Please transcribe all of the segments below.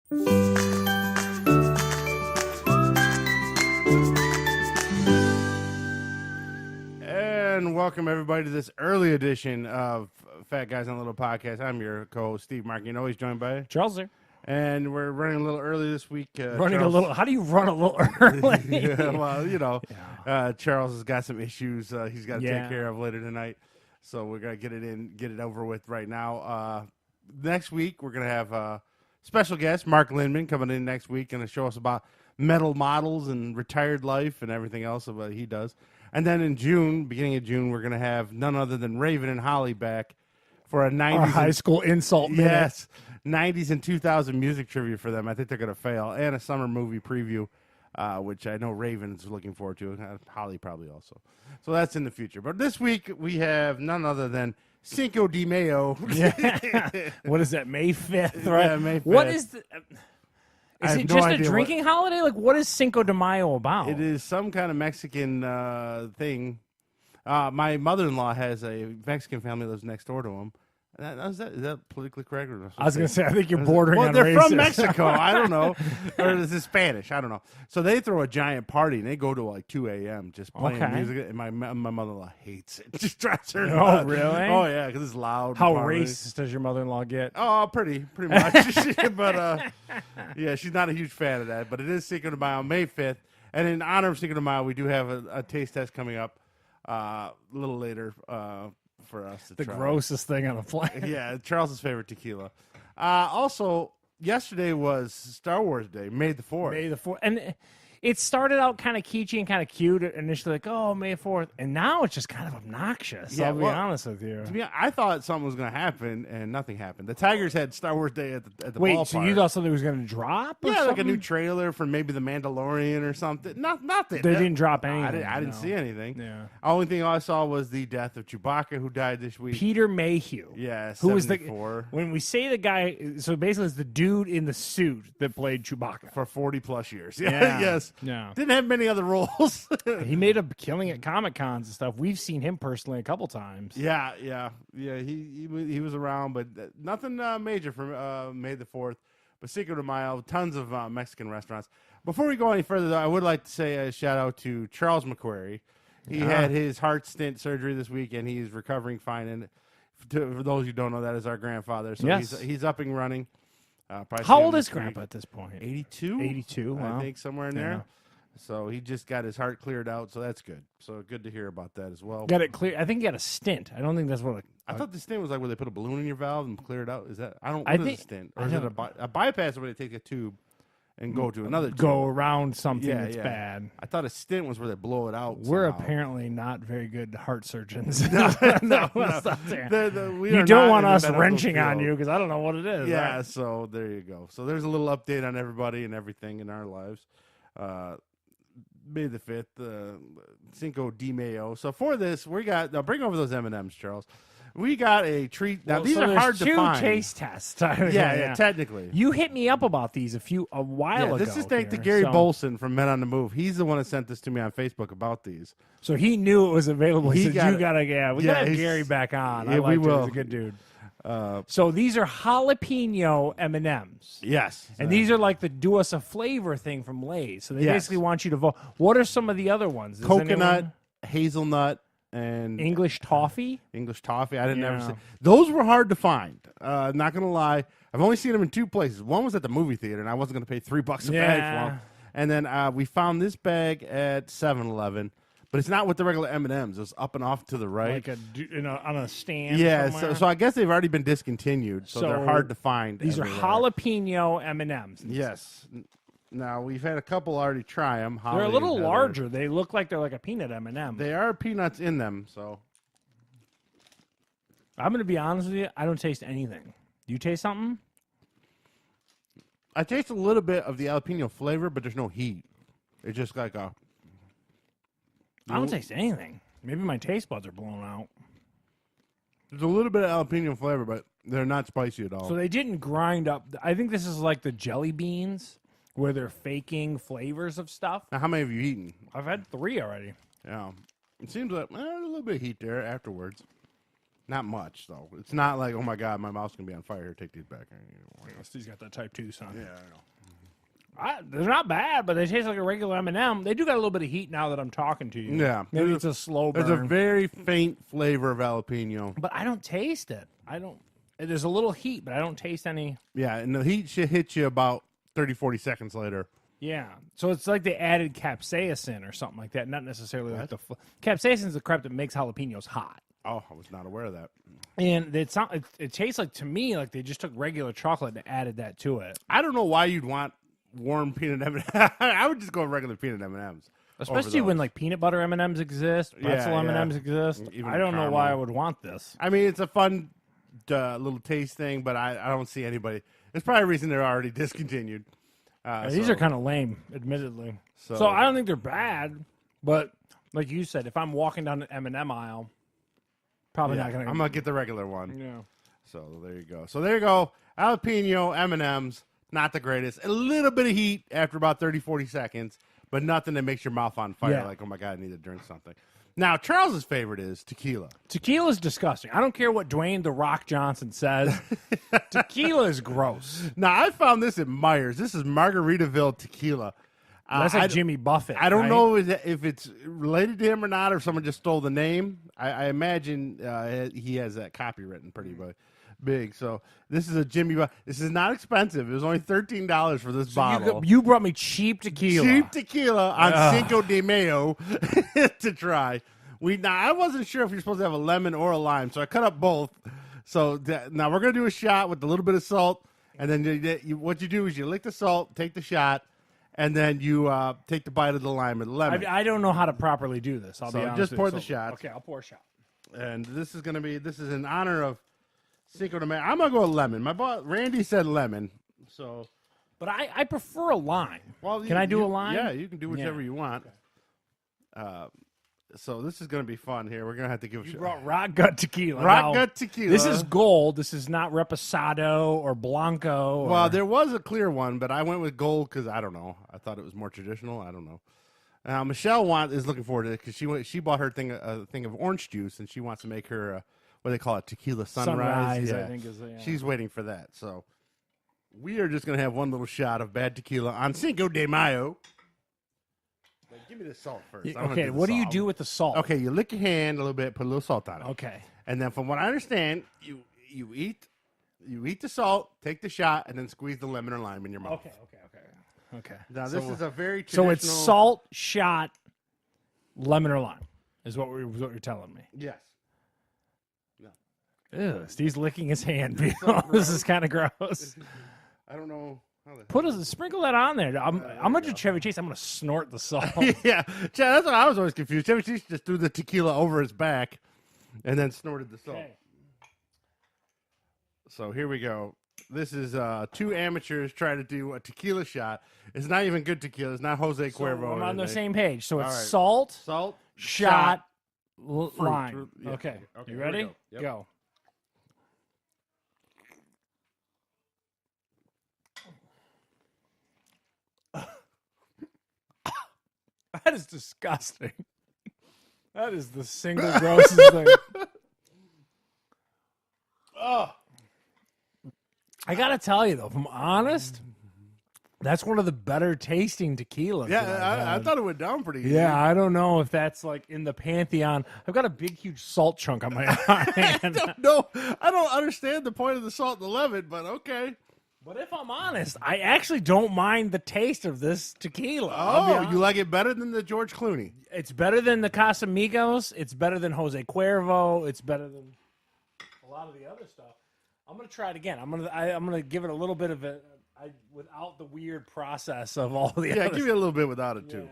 And welcome everybody to this early edition of Fat Guys on a Little Podcast. I'm your co-host Steve Mark. You know he's joined by Charles there. And we're running a little early this week. Running a little. How do you run a little early? Yeah, well, you know, Charles has got some issues he's got to take care of later tonight, so we're gonna get it over with right now. Next week we're gonna have a special guest, Mark Lindman, coming in next week, and to show us about metal models and retired life and everything else of what he does. And then in June, beginning of June, we're gonna have none other than Raven and Holly back for a 90s high school insult minute. Yes. 90s and 2000 music trivia for them. I think they're going to fail. And a summer movie preview, which I know Raven's looking forward to. Holly probably also. So that's in the future. But this week we have none other than Cinco de Mayo. Yeah. What is that, May 5th, right? Yeah, May 5th. What is the... Is it just a idea drinking holiday? Like, what is Cinco de Mayo about? It is some kind of Mexican thing. My mother-in-law has a Mexican family that lives next door to him. Is that politically correct? Or I was going to say, I think you're bordering on they're racist. from Mexico. I don't know. Or is it Spanish? I don't know. So they throw a giant party, and they go to like 2 a.m. just playing music. And my mother-in-law hates it. Just drives her nuts. Oh, really? Oh, yeah, because it's loud. How racist does your mother-in-law get? Oh, pretty much. But, yeah, she's not a huge fan of that. But it is Cinco de Mayo, May 5th. And in honor of Cinco de Mayo, we do have a taste test coming up a little later for us to the try. Grossest thing on the planet. Yeah, Charles's favorite tequila. Also, yesterday was Star Wars Day, May the 4th. May the 4th. And it started out kind of kitschy and kind of cute initially, like, oh, May 4th. And now it's just kind of obnoxious, I'll be honest with you. To be honest, I thought something was going to happen, and nothing happened. The Tigers had Star Wars Day at the Wait, ballpark. so you thought something was going to drop? Or yeah, something? like a new trailer for maybe The Mandalorian or something. Nothing. They didn't drop anything. I didn't see anything. Yeah. Only thing I saw was the death of Chewbacca, who died this week. Peter Mayhew. Yeah, 74. Who was when we say the guy, so basically it's the dude in the suit that played Chewbacca. For 40-plus years. Yeah. Yes. Yeah. Didn't have many other roles. He made a killing at Comic-Cons and stuff. We've seen him personally a couple times. Yeah. He was around, but nothing major for May the 4th. But Cinco de Mayo, tons of Mexican restaurants. Before we go any further, though, I would like to say a shout out to Charles McQuarrie. He had his heart stent surgery this week, and he's recovering fine. And for those who don't know, that is our grandfather. So he's up and running. How old is Grandpa at this point? 82? 82, wow. I think somewhere in there. So he just got his heart cleared out, so that's good. So good to hear about that as well. Got it clear. I think he got a stint. I don't think that's what. I thought the stint was like where they put a balloon in your valve and clear it out. Is that what is a stint? Or is it a bypass where they take a tube and go to another tube? Go around something that's bad. I thought a stint was where they blow it out. We're apparently not very good heart surgeons. No. You don't want us wrenching on you because I don't know what it is. Yeah, right? so there you go. So there's a little update on everybody and everything in our lives. May the 5th, Cinco de Mayo. So for this, we got, now bring over those M&Ms, Charles. We got a treat. Now, these are hard to find. Two taste tests. Yeah, technically. You hit me up about these a while ago. This is thanks to Gary Bolson from Men on the Move. He's the one that sent this to me on Facebook about these. So he knew it was available. He said, we got to have Gary back on. Yeah, we will. He's a good dude. So these are jalapeno M&Ms. Yes. And these are like the do us a flavor thing from Lay's. So they basically want you to vote. What are some of the other ones? Coconut, hazelnut, and English toffee? English toffee. I didn't ever see. Those were hard to find. Not going to lie. I've only seen them in two places. One was at the movie theater, and I wasn't going to pay $3 a bag for them. And then we found this bag at 7-Eleven. But it's not with the regular M&Ms. It's up and off to the right. Like on a stand Yeah, so I guess they've already been discontinued, so they're hard to find. These everywhere. are jalapeno M&Ms. Yes. Now, we've had a couple already try them. They're a little larger. They look like they're like a peanut M&M. They are peanuts in them, so. I'm going to be honest with you. I don't taste anything. Do you taste something? I taste a little bit of the jalapeno flavor, but there's no heat. It's just like a... I don't taste anything. Maybe my taste buds are blown out. There's a little bit of jalapeno flavor, but they're not spicy at all. So they didn't grind up. I think this is like the jelly beans where they're faking flavors of stuff. Now, how many have you eaten? I've had 3 already. Yeah. It seems like a little bit of heat there afterwards. Not much, though. It's not like, oh, my God, my mouth's going to be on fire. Here, take these back. He's got that type 2, son. Yeah, I know. They're not bad, but they taste like a regular M&M. They do got a little bit of heat now that I'm talking to you. Yeah. Maybe it's a slow burn. There's a very faint flavor of jalapeno. But I don't taste it. There's a little heat, but I don't taste any. Yeah, and the heat should hit you about 30, 40 seconds later. Yeah. So it's like they added capsaicin or something like that, not necessarily like the... Capsaicin is the crap that makes jalapenos hot. Oh, I was not aware of that. And it tastes like, to me, like they just took regular chocolate and added that to it. I don't know why you'd want warm peanut M&Ms. I would just go with regular peanut M&Ms. Especially when like peanut butter M&Ms exist, pretzel M&Ms exist. Even I don't know why I would want this. I mean, it's a fun little taste thing, but I don't see anybody. There's probably a reason they're already discontinued. These are kind of lame, admittedly. So I don't think they're bad, but like you said, if I'm walking down the M&M aisle, probably not going to. I'm going to get the regular one. Yeah. So there you go. So there you go. Jalapeno M&Ms, not the greatest. A little bit of heat after about 30, 40 seconds, but nothing that makes your mouth on fire. Like, oh my God, I need to drink something. Now, Charles's favorite is tequila. Tequila is disgusting. I don't care what Dwayne "The Rock" Johnson says. Tequila is gross. Now, I found this at Myers. This is Margaretville tequila. That's like Jimmy Buffett. I don't know if it's related to him or not, or if someone just stole the name. I imagine he has that copywritten pretty big. So this is a Jimmy Buffett. This is not expensive. It was only $13 for this bottle. You brought me cheap tequila. Cheap tequila on Cinco De Mayo to try. I wasn't sure if you're supposed to have a lemon or a lime, so I cut up both. So now we're going to do a shot with a little bit of salt, and then what you do is you lick the salt, take the shot, and then you take the bite of the lime or the lemon. I don't know how to properly do this. I'll be honest. Just pour the shot. Okay, I'll pour a shot. And this is in honor of Cinco de Mayo. I'm going to go with lemon. My boss, Randy, said lemon. So, but I prefer a lime. Well, can I do a lime? Yeah, you can do whichever you want. Okay. So this is going to be fun here. We're going to have to give. You brought Rock Gut tequila. Rock Gut tequila. This is gold. This is not Reposado or Blanco. Well, there was a clear one, but I went with gold because I don't know. I thought it was more traditional. I don't know. Now Michelle is looking forward to it because she bought her a thing of orange juice and she wants to make her what they call it, tequila sunrise. I think is. Yeah. She's waiting for that. So we are just going to have one little shot of bad tequila on Cinco de Mayo. Give me the salt first. Okay, what do you do with the salt? Okay, you lick your hand a little bit, put a little salt on it. Okay. And then from what I understand, you eat the salt, take the shot, and then squeeze the lemon or lime in your mouth. Okay. Now, this is a very traditional... So it's salt, shot, lemon or lime is what you're telling me. Yes. Ew, Steve's licking his hand. This is kind of gross. I don't know... Sprinkle that on there. I'm gonna do Chevy Chase. I'm gonna snort the salt. Yeah, that's what I was always confused. Chevy Chase just threw the tequila over his back, and then snorted the salt. Okay. So here we go. This is two amateurs trying to do a tequila shot. It's not even good tequila. It's not Jose Cuervo. I'm on the same page. So it's salt, shot, lime. Yeah. Okay. You ready? Yep. Go. That is disgusting. That is the single grossest thing. Oh. I gotta tell you though, if I'm honest, that's one of the better tasting tequilas. Yeah, I thought it went down pretty good. Yeah, I don't know if that's like in the pantheon. I've got a big, huge salt chunk on my hand. I don't know. I don't understand the point of the salt and the lemon, but okay. But if I'm honest, I actually don't mind the taste of this tequila. Oh, you like it better than the George Clooney? It's better than the Casamigos. It's better than Jose Cuervo. It's better than a lot of the other stuff. I'm gonna try it again. I'm gonna give it a little bit of it without the weird process of all the. Yeah, give me a little bit without it too.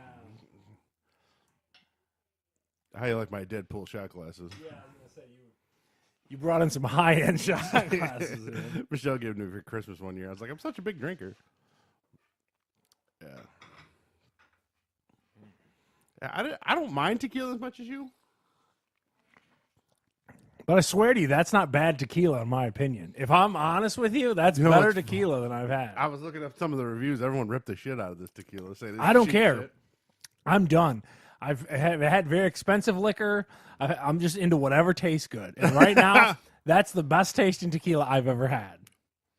How you like my Deadpool shot glasses? Yeah, I was gonna say you brought in some high-end shot glasses. Michelle gave me for Christmas one year. I was like, I'm such a big drinker. Yeah. I don't mind tequila as much as you. But I swear to you, that's not bad tequila, in my opinion. If I'm honest with you, that's better tequila than I've had. I was looking up some of the reviews. Everyone ripped the shit out of this tequila. I don't care. Shit. I'm done. I've had very expensive liquor. I'm just into whatever tastes good. And right now, that's the best tasting tequila I've ever had.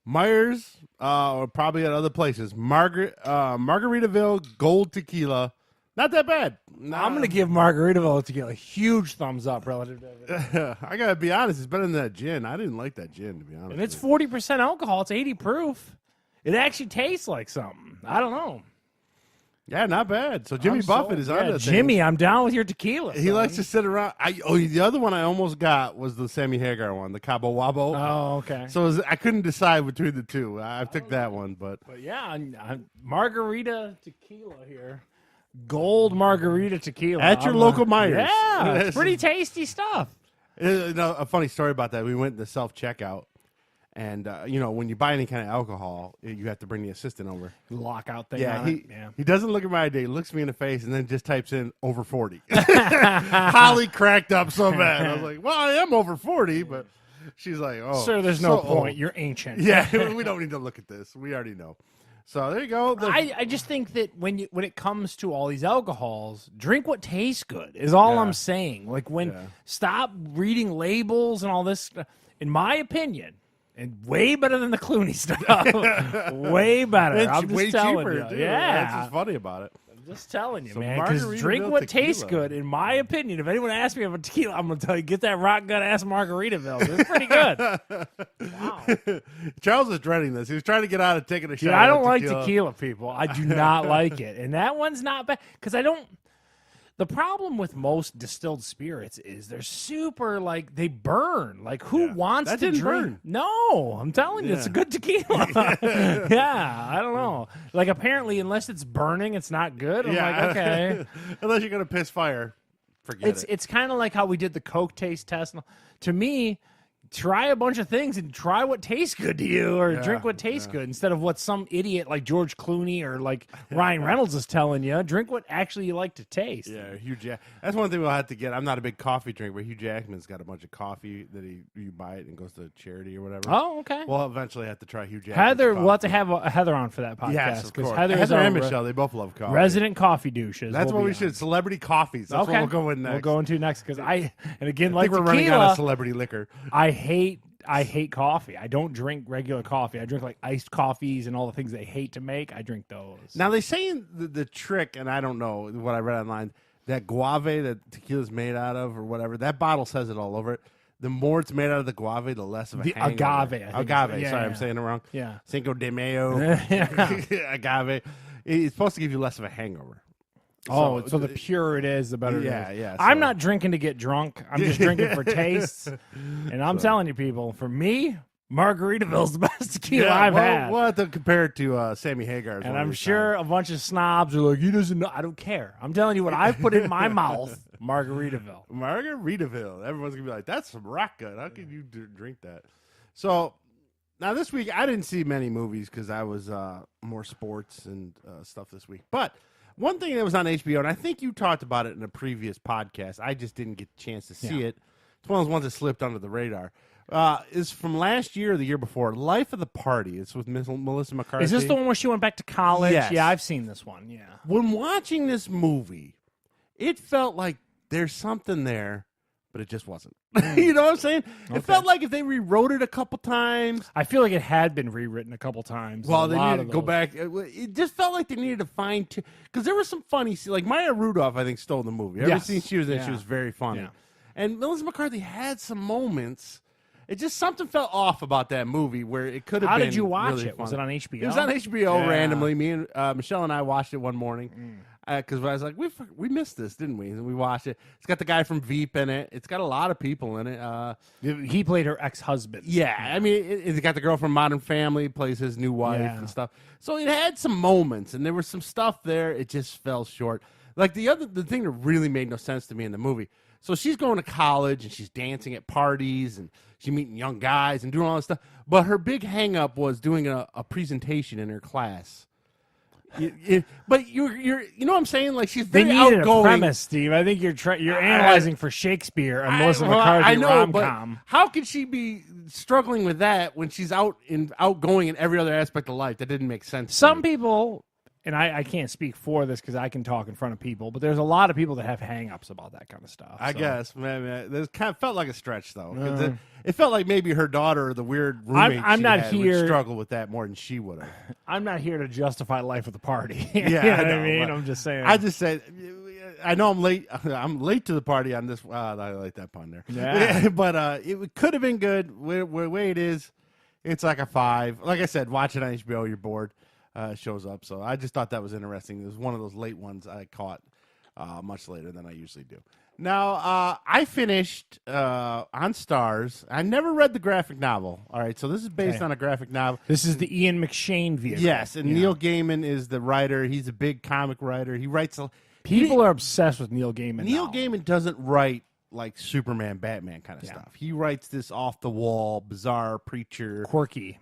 Myers, or probably at other places. Margaritaville Gold Tequila. Not that bad. I'm going to give Margaritaville tequila a huge thumbs up relative to everything. I got to be honest. It's better than that gin. I didn't like that gin, to be honest. And it's 40% alcohol. It's 80 proof. It actually tastes like something. I don't know. Yeah, not bad. So Jimmy Buffett is on that thing. Jimmy, I'm down with your tequila. He likes to sit around. The other one I almost got was the Sammy Hagar one, the Cabo Wabo. Oh, okay. So I couldn't decide between the two. I took that one, but yeah, I'm margarita tequila here. Gold margarita tequila. At your local Myers. Yeah, it's pretty tasty stuff. A funny story about that. We went to the self-checkout, and, when you buy any kind of alcohol, you have to bring the assistant over. Lockout thing. Yeah, he doesn't look at my ID. He looks me in the face and then just types in over 40. Holly cracked up so bad. I was like, well, I am over 40, but she's like, oh. Sir, there's no point. You're ancient. Yeah, we don't need to look at this. We already know. So there you go. I just think that when it comes to all these alcohols, drink what tastes good is all I'm saying. Like stop reading labels and all this stuff. In my opinion, and way better than the Clooney stuff. Way better. It's I'm just way telling cheaper, you. too. Yeah. That's what's funny about it. Just telling you, So man. Because drink what Margaritaville tastes tequila. good. In my opinion, if anyone asks me about tequila, I'm going to tell you, get that rock gut ass Margaritaville. It's pretty good. Wow. Charles is dreading this. He was trying to get out of taking a shot. Dude, I don't like tequila, people. I do not like it. And that one's not bad. Because I don't. The problem with most distilled spirits is they're super, they burn. Like, who wants That to didn't drink? burn. No, I'm telling you, it's a good tequila. Yeah, I don't know. Like, apparently, unless it's burning, it's not good. I'm like, okay. Unless you're going to piss fire, forget it. It's kind of like how we did the Coke taste test. To me, try a bunch of things and try what tastes good to you, or drink what tastes good instead of what some idiot like George Clooney or like Ryan Reynolds is telling you. Drink what actually you like to taste. Yeah, Hugh Jack. That's one thing we'll have to get. I'm not a big coffee drinker, but Hugh Jackman's got a bunch of coffee that you buy it and goes to charity or whatever. Oh, okay. We'll eventually have to try Hugh Jackman's Heather, coffee. we'll have to have a Heather on for that podcast. Yes, of course. Heather and Michelle, they both love coffee. Resident coffee douches. That's we'll what we be should. on. Celebrity coffees. That's what we'll go with next. We'll go into next because and again, I like think we're tequila, running out of celebrity liquor. I hate coffee. I don't drink regular coffee. I drink like iced coffees and all the things they hate to make. I drink those. Now they say the trick, and I don't know what I read online, that guave that tequila's made out of or whatever, that bottle says it all over it. The more it's made out of the guave, the less of a hangover. Agave. Sorry, I'm saying it wrong. Yeah. Cinco de Mayo. Agave. It's supposed to give you less of a hangover. So the purer it is, the better it is. Yeah. I'm not drinking to get drunk. I'm just drinking for tastes. And I'm telling you, people, for me, Margaritaville's the best tequila I've had. We'll have to compare it to Sammy Hagar's. And I'm sure a bunch of snobs are like, he doesn't know. I don't care. I'm telling you what I've put in my mouth, Margaritaville. Margaritaville. Everyone's going to be like, that's some rock gut. How can you drink that? So now this week, I didn't see many movies because I was more sports and stuff this week. But one thing that was on HBO, and I think you talked about it in a previous podcast, I just didn't get the chance to see it. It's one of those ones that slipped under the radar. Is from last year or the year before, Life of the Party. It's with Melissa McCarthy. Is this the one where she went back to college? Yes. Yeah, I've seen this one, yeah. When watching this movie, it felt like there's something there, but it just wasn't. You know what I'm saying? Okay. It felt like if they rewrote it a couple times. I feel like it had been rewritten a couple times. Well, they needed to go back. It just felt like they needed to fine tune. Because there was some funny scenes. Like Maya Rudolph, I think, stole the movie. Every scene she was in, she was very funny. Yeah. And Melissa McCarthy had some moments. It just something felt off about that movie where it could have been. How did you watch really it? funny. Was it on HBO? It was on HBO randomly. Me and Michelle and I watched it one morning because I was like, we missed this, didn't we? And we watched it. It's got the guy from Veep in it. It's got a lot of people in it. He played her ex-husband. Yeah, I mean, it's got the girl from Modern Family plays his new wife and stuff. So it had some moments, and there was some stuff there. It just fell short. Like the thing that really made no sense to me in the movie. So she's going to college and she's dancing at parties and she's meeting young guys and doing all this stuff. But her big hang up was doing a presentation in her class. But you're you know what I'm saying? Like she's very needed outgoing. A premise, Steve. I think you're analyzing for Shakespeare and Melissa McCarthy I know, rom-com. but how could she be struggling with that when she's outgoing in every other aspect of life? That didn't make sense. Some people and I can't speak for this because I can talk in front of people, but there's a lot of people that have hang-ups about that kind of stuff. I guess, man, this kind of felt like a stretch though. 'Cause it felt like maybe her daughter or the weird roommate I'm she not had here- would struggle with that more than she would have. I'm not here to justify life at the party. Yeah, you know I what know, I mean? but I'm just saying. I just said, I know I'm late. I'm late to the party on this. I like that pun there. Yeah. But it could have been good. Where way it is, it's like a 5. Like I said, watch it on HBO. You're bored. Shows up. So I just thought that was interesting. It was one of those late ones I caught much later than I usually do. Now, I finished on Stars. I never read the graphic novel. All right, so this is based on a graphic novel. This is the Ian McShane vehicle. Yes, and Neil Gaiman is the writer. He's a big comic writer. He writes People are obsessed with Neil Gaiman. Neil Gaiman doesn't write like Superman, Batman kind of stuff. He writes this off the wall, bizarre, preacher, quirky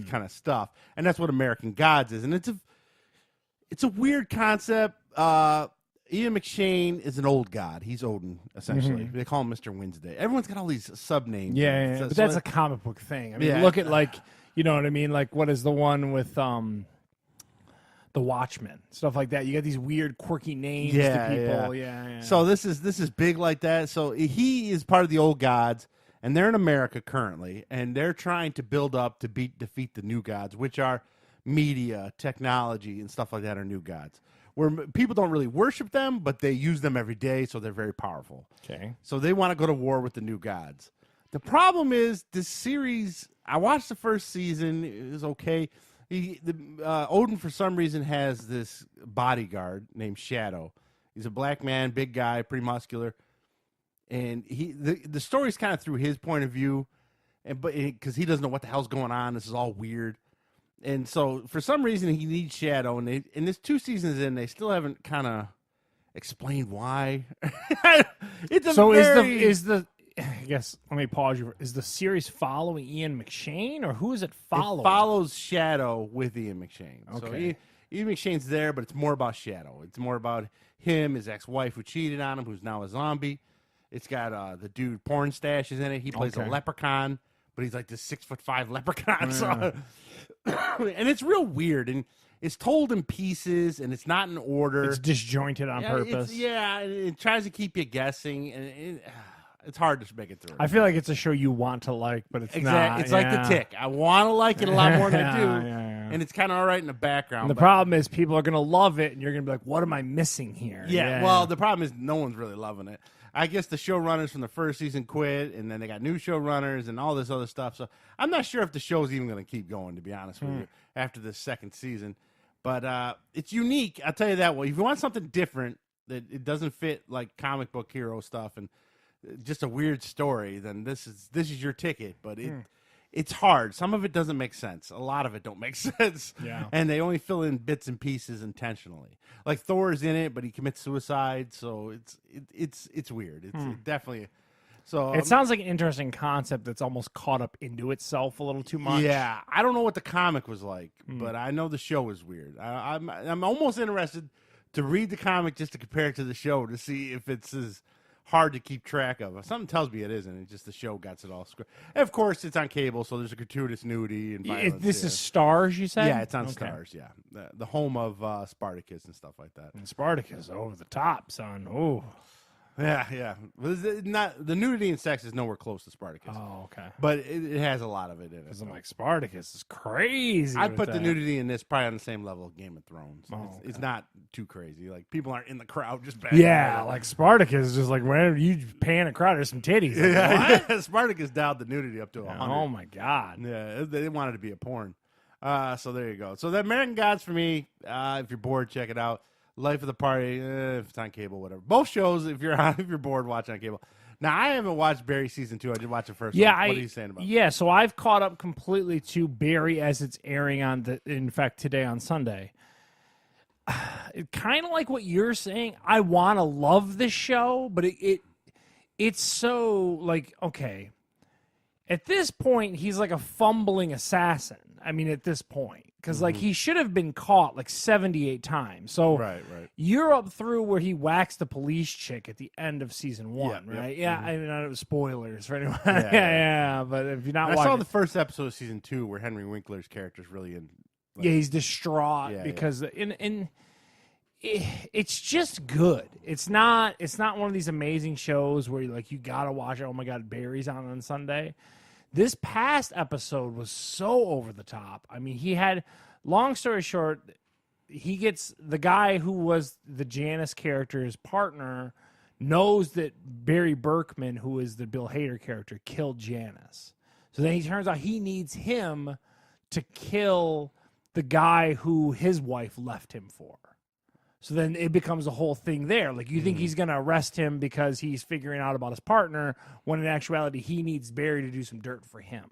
kind of stuff, and that's what American Gods is. And it's a weird concept. Ian McShane is an old god. He's Odin, essentially. They call him Mr. Wednesday. Everyone's got all these sub names. Yeah, but that's a comic book thing. I mean, look at you know what I mean? Like, what is the one with The Watchmen, stuff like that. You got these weird, quirky names to people. Yeah. So this is big like that. So he is part of the old gods, and they're in America currently, and they're trying to build up to defeat the new gods, which are media, technology, and stuff like that. Are new gods where people don't really worship them, but they use them every day, so they're very powerful. Okay. So they want to go to war with the new gods. The problem is this series. I watched the first season. It was okay. Odin, for some reason, has this bodyguard named Shadow. He's a black man, big guy, pretty muscular, and the story's kind of through his point of view, but because he doesn't know what the hell's going on, this is all weird, and so for some reason he needs Shadow, and this 2 seasons in, they still haven't kind of explained why. I guess let me pause you. Is the series following Ian McShane, or who is it following? It follows Shadow with Ian McShane. Okay. So Ian McShane's there, but it's more about Shadow. It's more about him, his ex-wife who cheated on him, who's now a zombie. It's got the dude Porn Stash is in it. He plays a leprechaun, but he's like this 6'5" leprechaun. So, and it's real weird, and it's told in pieces, and it's not in order. It's disjointed on purpose. It tries to keep you guessing, and it's hard to make it through. I feel like it's a show you want to like, but it's not. It's like The Tick. I want to like it a lot more than I do, and it's kind of all right in the background. And the problem is people are going to love it, and you're going to be like, what am I missing here? Yeah, well, the problem is no one's really loving it. I guess the showrunners from the first season quit, and then they got new showrunners and all this other stuff. So I'm not sure if the show's even going to keep going, to be honest with you, after this second season. But it's unique. I'll tell you that way. If you want something different that it doesn't fit like comic book hero stuff and just a weird story, then this is your ticket. But it's hard. Some of it doesn't make sense. A lot of it don't make sense. Yeah. And they only fill in bits and pieces intentionally. Like Thor's in it, but he commits suicide, so it's weird. It's definitely so. It sounds like an interesting concept that's almost caught up into itself a little too much. Yeah, I don't know what the comic was like, but I know the show was weird. I'm almost interested to read the comic just to compare it to the show to see if it's as hard to keep track of. Something tells me it isn't. It's just the show gets it all screwed. Of course, it's on cable, so there's a gratuitous nudity and violence. This is Stars, you said? Yeah, it's on Stars, yeah. The home of Spartacus and stuff like that. And Spartacus, over the top, son. Oh. Yeah. The nudity and sex is nowhere close to Spartacus. Oh, okay. But it has a lot of it in it. Because I'm like, Spartacus is crazy. I'd put the nudity in this probably on the same level of Game of Thrones. Oh, it's not too crazy. Like, people aren't in the crowd just banging. Yeah, like Spartacus is just like, whenever you pan a crowd, there's some titties. Like, yeah. Spartacus dialed the nudity up to 100. Oh, my God. Yeah, they wanted to be a porn. So there you go. So the American Gods for me, if you're bored, check it out. Life of the Party, if it's on cable, whatever. Both shows, if you're bored, watch on cable. Now, I haven't watched Barry season 2. I did watch the first one. What are you saying about it? Yeah, so I've caught up completely to Barry as it's airing in fact, today on Sunday. Kind of like what you're saying. I want to love this show, but it's so, like, okay. At this point, he's like a fumbling assassin. I mean, at this point. Because, like, he should have been caught, like, 78 times. So right. You're up through where he whacks the police chick at the end of season 1, right? Yep. Yeah, I mean, it was spoilers for anyone. Yeah. Yeah, but if you're not watching... I saw the first episode of season 2 where Henry Winkler's character is really Like, he's distraught because it's just good. It's not one of these amazing shows where you gotta watch it. Oh my God, Barry's on Sunday. This past episode was so over the top. I mean, he had, long story short, he gets the guy who was the Janice character's partner knows that Barry Berkman, who is the Bill Hader character, killed Janice. So then he turns out he needs him to kill the guy who his wife left him for. So then it becomes a whole thing there. Like, you think he's going to arrest him because he's figuring out about his partner, when in actuality he needs Barry to do some dirt for him.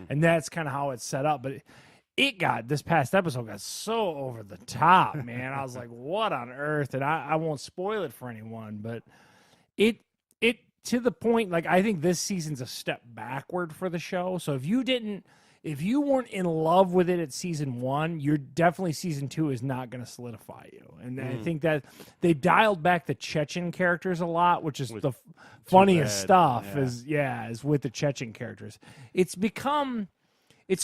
And that's kind of how it's set up. But this past episode got so over the top, man. I was like, what on earth? And I won't spoil it for anyone, but it to the point, like, I think this season's a step backward for the show. So if you weren't in love with it at season 1, you're definitely, season 2 is not going to solidify you. And I think that they dialed back the Chechen characters a lot, which is the funniest stuff is with the Chechen characters. It's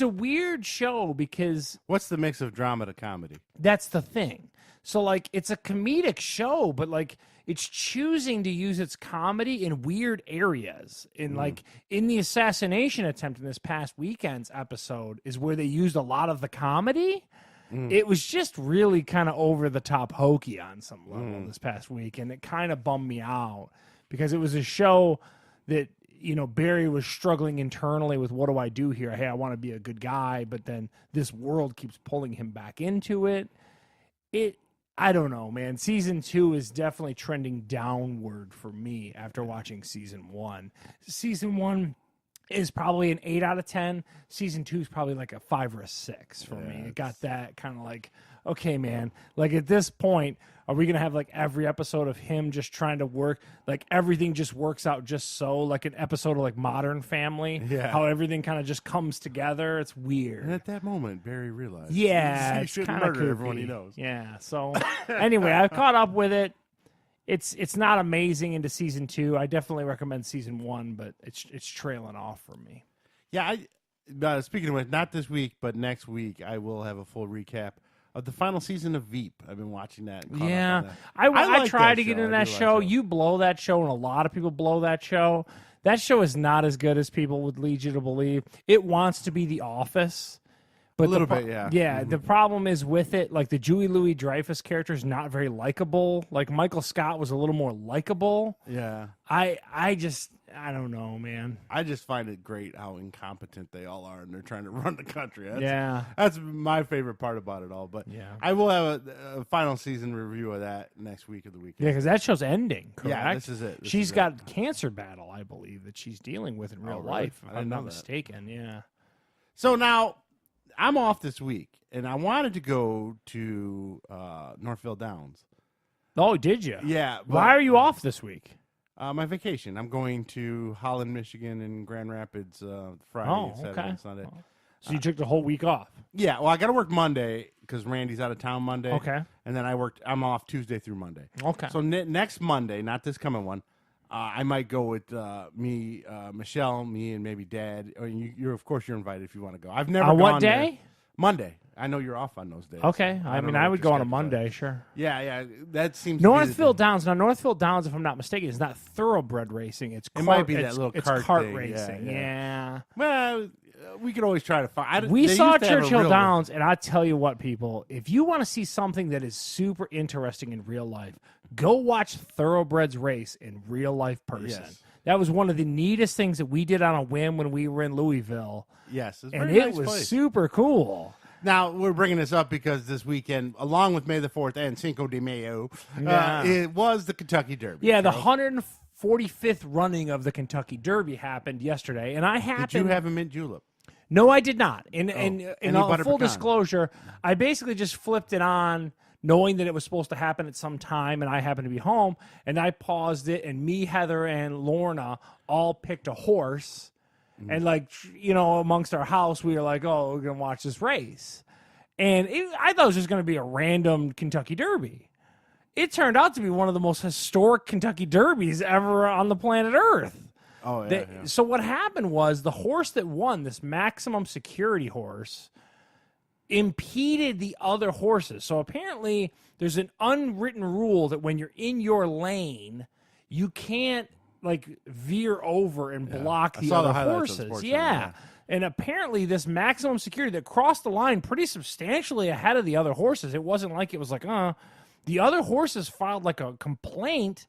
a weird show because... What's the mix of drama to comedy? That's the thing. So, like, it's a comedic show, but, like, it's choosing to use its comedy in weird areas. In like in the assassination attempt in this past weekend's episode is where they used a lot of the comedy. It was just really kind of over the top hokey on some level this past week, and it kind of bummed me out because it was a show that, you know, Barry was struggling internally with, what do I do here? Hey, I want to be a good guy, but then this world keeps pulling him back into it. I don't know, man. Season 2 is definitely trending downward for me after watching season 1. Season 1 is probably an 8 out of 10. Season 2 is probably like a 5 or a 6 for me. It got that kind of like, okay, man. Like, at this point, are we going to have like every episode of him just trying to work, like everything just works out just so, like an episode of like Modern Family, how everything kind of just comes together. It's weird. And at that moment, Barry realized he shouldn't shouldn't murder everyone he knows. Yeah, so anyway, I've caught up with it. It's not amazing into season 2. I definitely recommend season 1, but it's trailing off for me. Yeah, speaking of which, not this week, but next week, I will have a full recap of the final season of Veep. I've been watching that. I try to get into that show. You blow that show, and a lot of people blow that show. That show is not as good as people would lead you to believe. It wants to be The Office. But a little bit, yeah. Yeah, the problem is with it, like the Julie Louis-Dreyfus character is not very likable. Like Michael Scott was a little more likable. Yeah. I don't know, man. I just find it great how incompetent they all are, and they're trying to run the country. That's That's my favorite part about it all. But I will have a final season review of that next week of the weekend. Yeah, because that show's ending, correct? Yeah, this is it. She's got cancer battle, I believe, that she's dealing with in real life, if I'm not mistaken. Yeah. So now, I'm off this week, and I wanted to go to Northville Downs. Oh, did you? Yeah. Why are you off this week? My vacation. I'm going to Holland, Michigan, and Grand Rapids Friday, Saturday, and Sunday. So you took the whole week off? Yeah. Well, I got to work Monday because Randy's out of town Monday. Okay. And then I'm off Tuesday through Monday. Okay. So next Monday, not this coming one, I might go with me, Michelle, me, and maybe Dad. I mean, you're of course you're invited if you want to go. I've never gone what day? There. Monday. I know you're off on those days. Okay. I would go on a Monday, sure. Yeah. That seems Northville Downs. Now, Northville Downs, if I'm not mistaken, is not thoroughbred racing. It might be that little cart thing. racing. Yeah. Well, we could always try to find. We saw Churchill Downs, and I tell you what, people, if you want to see something that is super interesting in real life, go watch thoroughbreds race in real life person. Yes. That was one of the neatest things that we did on a whim when we were in Louisville. Yes, and it was super cool. Now, we're bringing this up because this weekend, along with May the 4th and Cinco de Mayo, it was the Kentucky Derby. Yeah, the 145th running of the Kentucky Derby happened yesterday, and Did you have a mint julep? No, I did not. In full disclosure, I basically just flipped it on, knowing that it was supposed to happen at some time, and I happened to be home, and I paused it, and me, Heather, and Lorna all picked a horse. And, like, you know, amongst our house, we were like, oh, we're going to watch this race. And I thought it was just going to be a random Kentucky Derby. It turned out to be one of the most historic Kentucky Derbies ever on the planet Earth. Oh, yeah. So what happened was the horse that won, this maximum security horse, impeded the other horses. So apparently there's an unwritten rule that when you're in your lane, you can't like veer over and block the other horses. Yeah. And apparently this maximum security that crossed the line pretty substantially ahead of the other horses. It wasn't like it was like, the other horses filed like a complaint,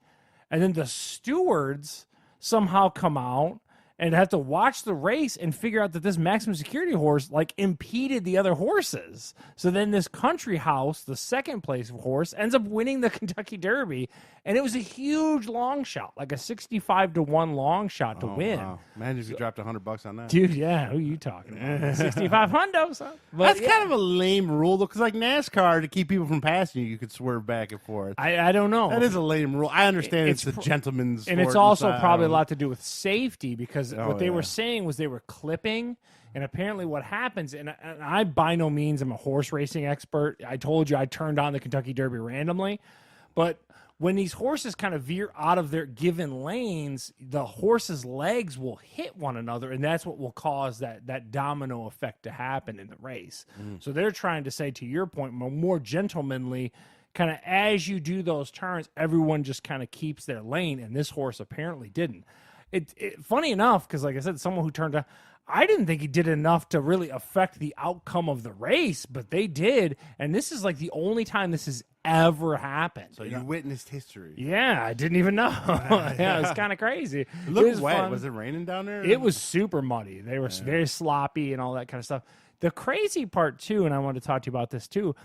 and then the stewards somehow come out and have to watch the race and figure out that this maximum security horse like impeded the other horses. So then this Country House, the second place horse, ends up winning the Kentucky Derby, and it was a huge long shot, like a 65-1 long shot to win. Wow. Imagine if you dropped $100 on that, dude. Yeah, who are you talking about? 65 hundos. Huh? That's kind of a lame rule, though, because like NASCAR, to keep people from passing you, you could swerve back and forth. I don't know. That is a lame rule. I understand it's a gentleman's sport, and it's also probably a lot to do with safety, because what they were saying was they were clipping, and apparently what happens, and I by no means am a horse racing expert. I told you I turned on the Kentucky Derby randomly, but when these horses kind of veer out of their given lanes, the horses' legs will hit one another, and that's what will cause that domino effect to happen in the race. So they're trying to say, to your point, more gentlemanly, kind of as you do those turns, everyone just kind of keeps their lane, and this horse apparently didn't. Funny enough, because like I said, someone who turned out, I didn't think he did enough to really affect the outcome of the race, but they did, and this is like the only time this has ever happened. So you witnessed history. Yeah, I didn't even know. Yeah, it was kind of crazy. It looked wet. Fun. Was it raining down there? It was super muddy. They were very sloppy and all that kind of stuff. The crazy part, too, and I wanted to talk to you about this, too,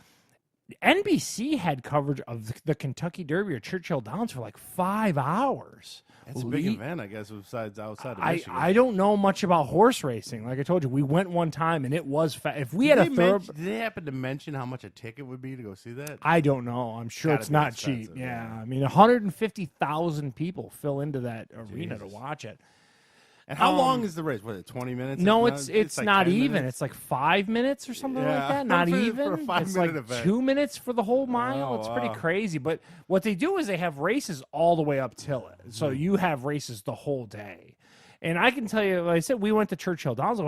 NBC had coverage of the Kentucky Derby or Churchill Downs for like 5 hours. It's a big event, I guess, besides outside of Michigan. I don't know much about horse racing. Like I told you, we went one time, and it was if we had a did they happen to mention how much a ticket would be to go see that? I don't know. I'm sure it's not cheap. Yeah. I mean, 150,000 people fill into that arena to watch it. And how long is the race? What, 20 minutes? No, it's like not even. Minutes? It's like 5 minutes or something like that. Not even. For a 5-minute event. 2 minutes for the whole mile. Oh, it's pretty crazy. But what they do is they have races all the way up till it. So you have races the whole day. And I can tell you, like I said, we went to Churchill Downs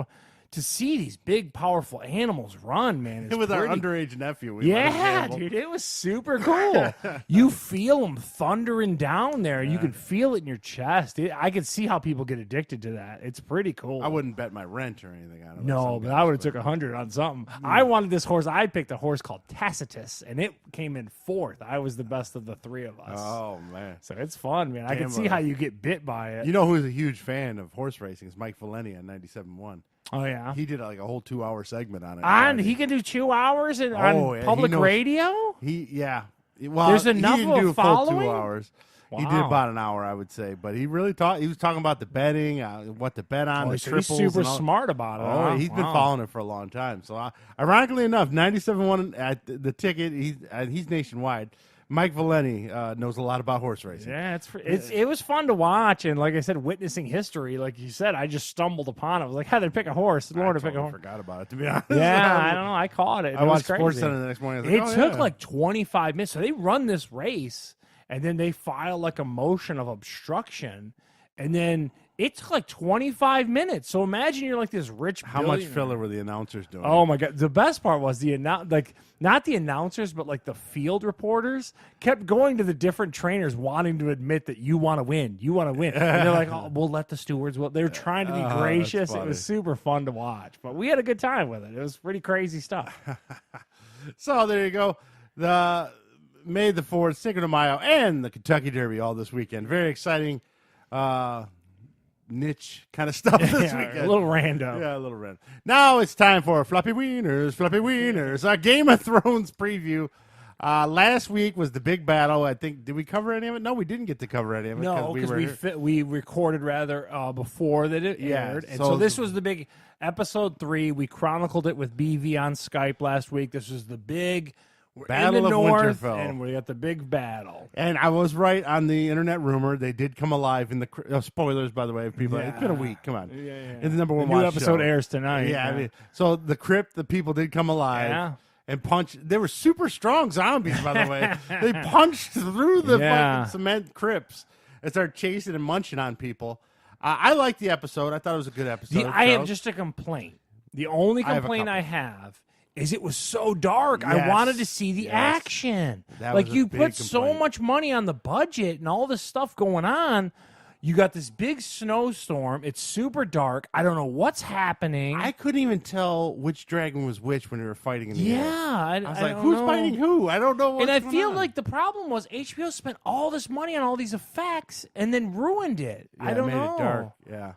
to see these big, powerful animals run, man. With our underage nephew. Dude, it was super cool. You feel them thundering down there. You can feel it in your chest. I could see how people get addicted to that. It's pretty cool. I wouldn't bet my rent or anything on it. No, but I would have took 100 on something. I wanted this horse. I picked a horse called Tacitus, and it came in fourth. I was the best of the three of us. Oh, man. So it's fun, man. I can see how you get bit by it. You know who's a huge fan of horse racing is Mike Valeni on 97.1. Oh, yeah? He did like a whole 2-hour segment on it. And he can do 2 hours on public radio? Well, there's enough he didn't do a full 2 following? hours. Wow. He did about an hour, I would say. But he really he was talking about the betting, what to bet on, the triples. He's super smart about it. Oh, he's been following it for a long time. So, ironically enough, 97.1 at the ticket, he's nationwide. Mike Valeni knows a lot about horse racing. Yeah, it was fun to watch, and like I said, witnessing history. Like you said, I just stumbled upon it. I was like, Heather, pick a horse. Lauren, pick a horse. Forgot about it, to be honest. Yeah, I don't know. I caught it. I watched SportsCenter the next morning. It took like 25 minutes. So they run this race, and then they file like a motion of obstruction, and then it took like 25 minutes. So imagine you're like this rich How much filler were the announcers doing? Oh, my God. The best part was not the announcers, but like the field reporters kept going to the different trainers wanting to admit that you want to win. You want to win. And they're like, oh, we'll let the stewards. They were trying to be gracious. It was super fun to watch. But we had a good time with it. It was pretty crazy stuff. So there you go. The May the 4th, Cinco de Mayo, and the Kentucky Derby all this weekend. Very exciting. Niche kind of stuff this weekend. A little random. Yeah, a little random. Now it's time for Floppy Wieners, our Game of Thrones preview. Last week was the big battle. I think, did we cover any of it? No, we didn't get to cover any of it. No, because we recorded before that it aired. And so this was the big episode 3. We chronicled it with BV on Skype last week. This was the big Battle of North, Winterfell. and we got the big battle. And I was right on the internet rumor. They did come alive in the spoilers, by the way. People, it's been a week. Come on, it's the number one. The new episode airs tonight. Yeah, I mean, so the crypt, the people did come alive. Yeah. And punch. They were super strong zombies, by the way. They punched through the fucking cement crypts and started chasing and munching on people. I liked the episode. I thought it was a good episode. I have just a complaint. The only complaint I have is it was so dark. Yes. I wanted to see the action. Like, you put so much money on the budget and all this stuff going on. You got this big snowstorm. It's super dark. I don't know what's happening. I couldn't even tell which dragon was which when they were fighting in the air. I was like, who's fighting who? I don't know. And I feel like the problem was HBO spent all this money on all these effects and then ruined it. Yeah, I don't made know. It dark. Yeah.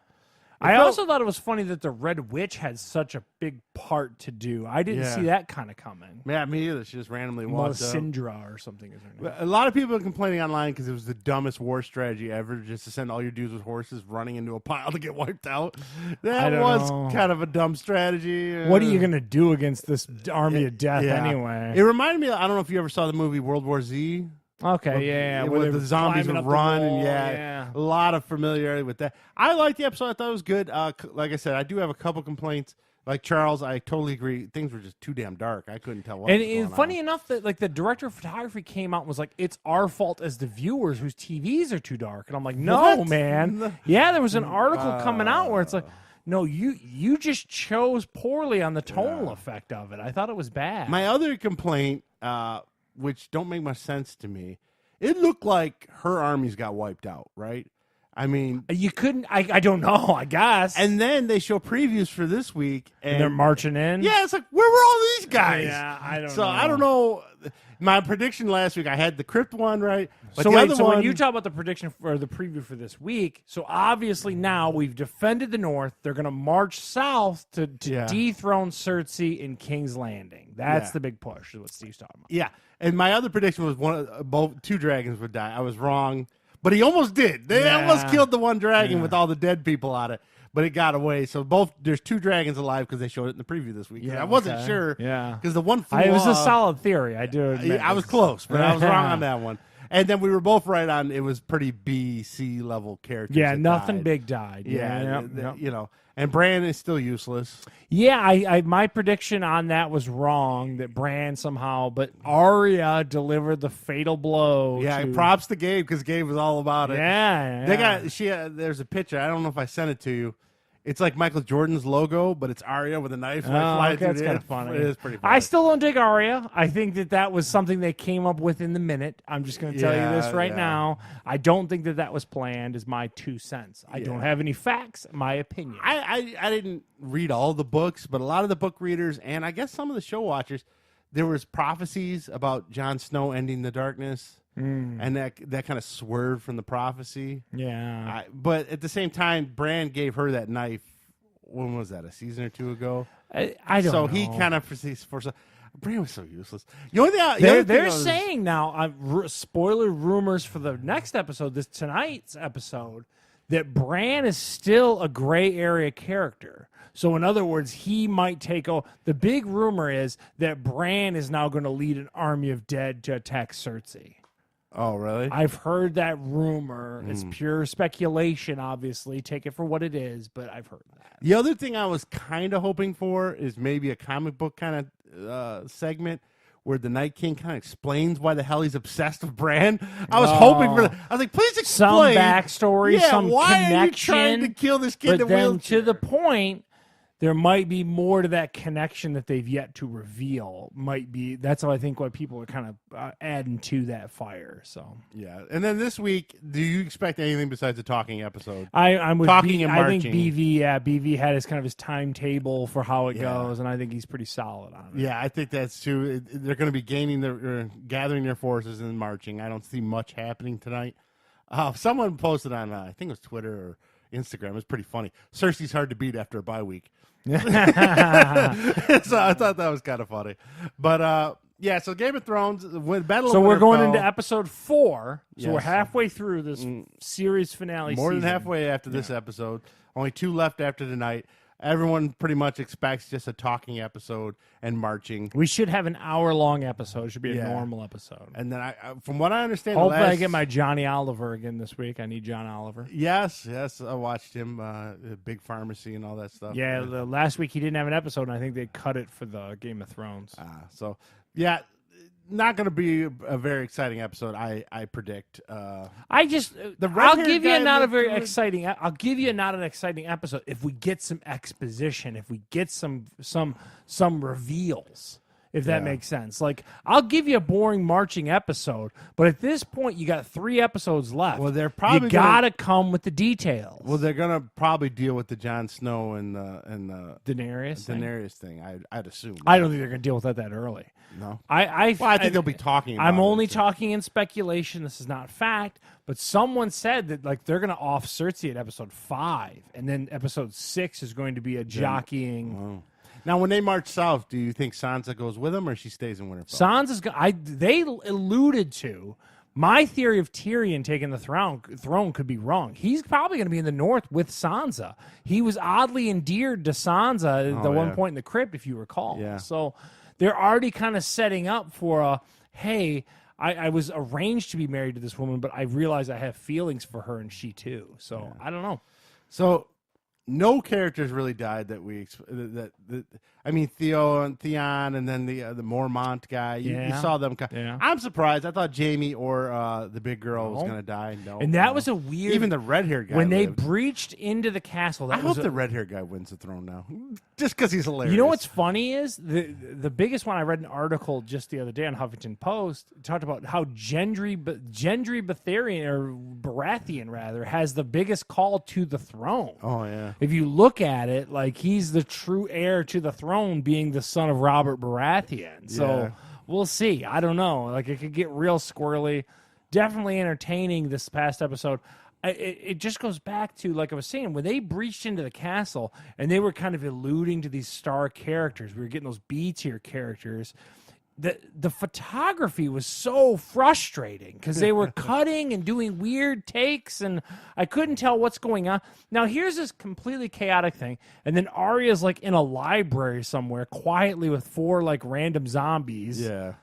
I also thought it was funny that the Red Witch had such a big part to do. I didn't see that kind of coming. Yeah, me either. She just randomly walked up. Melisandre or something is her name. A lot of people are complaining online because it was the dumbest war strategy ever, just to send all your dudes with horses running into a pile to get wiped out. That was kind of a dumb strategy. What are you going to do against this army of death anyway? It reminded me, I don't know if you ever saw the movie World War Z. Okay, yeah. Where the zombies would run, and a lot of familiarity with that. I liked the episode. I thought it was good. Like I said, I do have a couple complaints. Like Charles, I totally agree. Things were just too damn dark. I couldn't tell what was going on. Funny enough that like the director of photography came out and was like, "It's our fault as the viewers whose TVs are too dark." And I'm like, "No, man." Yeah, there was an article coming out where it's like, "No, you just chose poorly on the tonal effect of it." I thought it was bad. My other complaint, which don't make much sense to me, it looked like her armies got wiped out, right? I mean, you couldn't. I don't know. I guess. And then they show previews for this week, and they're marching in. Yeah, it's like, where were all these guys? Yeah, I don't know. So I don't know. My prediction last week, I had the crypt one right. But so the other one, when you talk about the prediction for the preview for this week, so obviously now we've defended the North. They're going to march south to dethrone Cersei in King's Landing. That's the big push. Is what Steve's talking about. Yeah, and my other prediction was two dragons would die. I was wrong. But he almost did. They almost killed the one dragon with all the dead people on it, but it got away. So there's two dragons alive because they showed it in the preview this week. Yeah, I wasn't sure. Yeah, because the one flew it was off. A solid theory. I do admit. I was close, but I was wrong on that one. And then we were both right on. It was pretty B, C level characters. Yeah, nothing died. Big died. Yeah, you know. And Bran is still useless. Yeah, I my prediction on that was wrong. That Bran somehow, but Arya delivered the fatal blow. Yeah, props to Gabe because Gabe was all about it. Yeah, they got. There's a picture. I don't know if I sent it to you. It's like Michael Jordan's logo, but it's Arya with a knife. That's kind of funny. It is pretty funny. I still don't dig Arya. I think that was something they came up with in the minute. I'm just going to tell you this right now. I don't think that was planned, is my 2 cents. I don't have any facts, my opinion. I didn't read all the books, but a lot of the book readers, and I guess some of the show watchers, there was prophecies about Jon Snow ending the darkness. And that kind of swerved from the prophecy. Yeah. But at the same time, Bran gave her that knife. When was that? A season or two ago? I don't know. So he kind of foresees. Bran was so useless. The only thing they're saying now, spoiler rumors for the next episode, tonight's episode, that Bran is still a gray area character. So in other words, he might take over. The big rumor is that Bran is now going to lead an army of dead to attack Cersei. Oh, really? I've heard that rumor. It's pure speculation, obviously. Take it for what it is, but I've heard that. The other thing I was kind of hoping for is maybe a comic book kind of segment where the Night King kind of explains why the hell he's obsessed with Bran. I was hoping for that. I was like, please explain. Some backstory, some why connection. Are you trying to kill this kid in a wheelchair? To the point, there might be more to that connection that they've yet to reveal. That's what I think what people are kind of adding to that fire. So yeah, and then this week, do you expect anything besides a talking episode? I'm with talking and marching. I think BV. Yeah, BV had his timetable for how it goes, and I think he's pretty solid on it. Yeah, I think that's true. They're going to be gathering their forces and marching. I don't see much happening tonight. Someone posted on I think it was Twitter or Instagram. It was pretty funny. Cersei's hard to beat after a bye week. So I thought that was kind of funny. But so Game of Thrones, Battle of So we're Winterfell, going into episode 4. So Yes. we're halfway through this series finale. More than season. halfway after this episode. Only 2 left after tonight. Everyone pretty much expects just a talking episode and marching. We should have an hour-long episode. It should be a normal episode. And then, from what I understand, Hopefully I get my Johnny Oliver again this week. I need John Oliver. Yes, I watched him, Big Pharmacy and all that stuff. Yeah, the last week he didn't have an episode, and I think they cut it for the Game of Thrones. not going to be a very exciting episode. I predict. I'll give you not a very exciting. I'll give you not an exciting episode if we get some exposition, if we get some reveals. If that makes sense. Like, I'll give you a boring marching episode, but at this point, you got 3 episodes left. Well, they're probably you gotta come with the details. Well, they're gonna probably deal with the Jon Snow and the Daenerys thing. I'd assume. I don't think they're gonna deal with that early. No. I think they'll be talking about I'm only it, talking in speculation. This is not fact, but someone said that like they're gonna off Cersei at episode 5, and then episode 6 is going to be a jockeying. Wow. Now, when they march south, do you think Sansa goes with them or she stays in Winterfell? Sansa's. They alluded to my theory of Tyrion taking the throne could be wrong. He's probably going to be in the north with Sansa. He was oddly endeared to Sansa at the one point in the crypt, if you recall. Yeah. So they're already kind of setting up for a, hey, I was arranged to be married to this woman, but I realize I have feelings for her and she too. So I don't know. So no characters really died that we I mean Theon, and then the Mormont guy. You saw them. I'm surprised. I thought Jamie or the big girl was going to die. No, and that was a weird. Even the red haired guy. When they breached into the castle, I hope the red haired guy wins the throne now, just because he's hilarious. You know what's funny is the biggest one. I read an article just the other day on Huffington Post talked about how Gendry Baratheon or Baratheon rather has the biggest call to the throne. Oh yeah. If you look at it, like he's the true heir to the throne, being the son of Robert Baratheon. So we'll see. I don't know. Like it could get real squirrely. Definitely entertaining this past episode. It just goes back to, like I was saying, when they breached into the castle and they were kind of alluding to these star characters. We were getting those B tier characters. The photography was so frustrating because they were cutting and doing weird takes, and I couldn't tell what's going on. Now, here's this completely chaotic thing, and then Arya's like in a library somewhere quietly with 4 like random zombies. Yeah.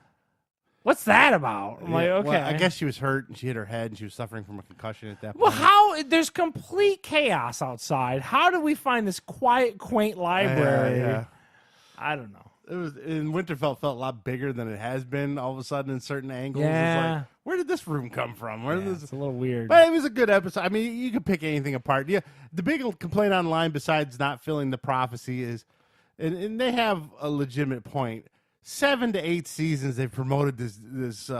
What's that about? I'm like, okay. Well, I guess she was hurt and she hit her head and she was suffering from a concussion at that point. Well, how? There's complete chaos outside. How do we find this quiet, quaint library? Yeah. I don't know. It was in Winterfell felt a lot bigger than it has been all of a sudden in certain angles. Yeah. It's like, where did this room come from? It's a little weird. But it was a good episode. I mean, you could pick anything apart. Yeah, the big complaint online besides not filling the prophecy is, and they have a legitimate point. 7 to 8 seasons they've promoted this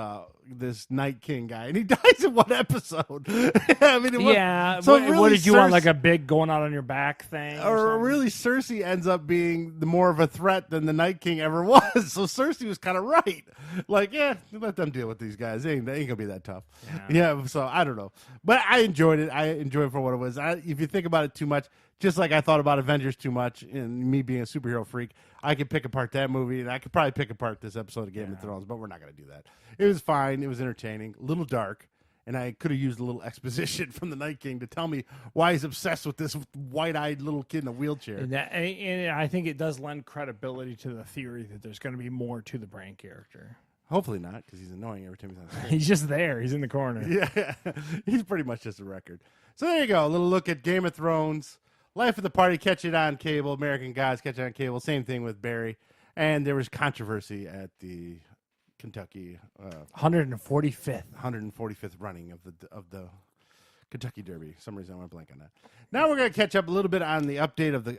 Night King guy, and he dies in one episode. I mean, what did you want, like a big going out on your back thing? Or really, Cersei ends up being more of a threat than the Night King ever was. So Cersei was kind of right. Like, let them deal with these guys. They ain't gonna be that tough. Yeah. So I don't know, but I enjoyed it. I enjoyed it for what it was. If you think about it too much, just like I thought about Avengers too much, and me being a superhero freak, I could pick apart that movie, and I could probably pick apart this episode of Game of Thrones, but we're not going to do that. It was fine. It was entertaining. A little dark, and I could have used a little exposition from the Night King to tell me why he's obsessed with this white-eyed little kid in a wheelchair. And I think it does lend credibility to the theory that there's going to be more to the Bran character. Hopefully not, because he's annoying every time he's on screen. He's just there. He's in the corner. Yeah, he's pretty much just a record. So there you go. A little look at Game of Thrones. Life of the Party, catch it on cable. American Gods, catch it on cable. Same thing with Barry. And there was controversy at the Kentucky 145th running of the Kentucky Derby. For some reason I went blank on that. Now we're going to catch up a little bit on the update of the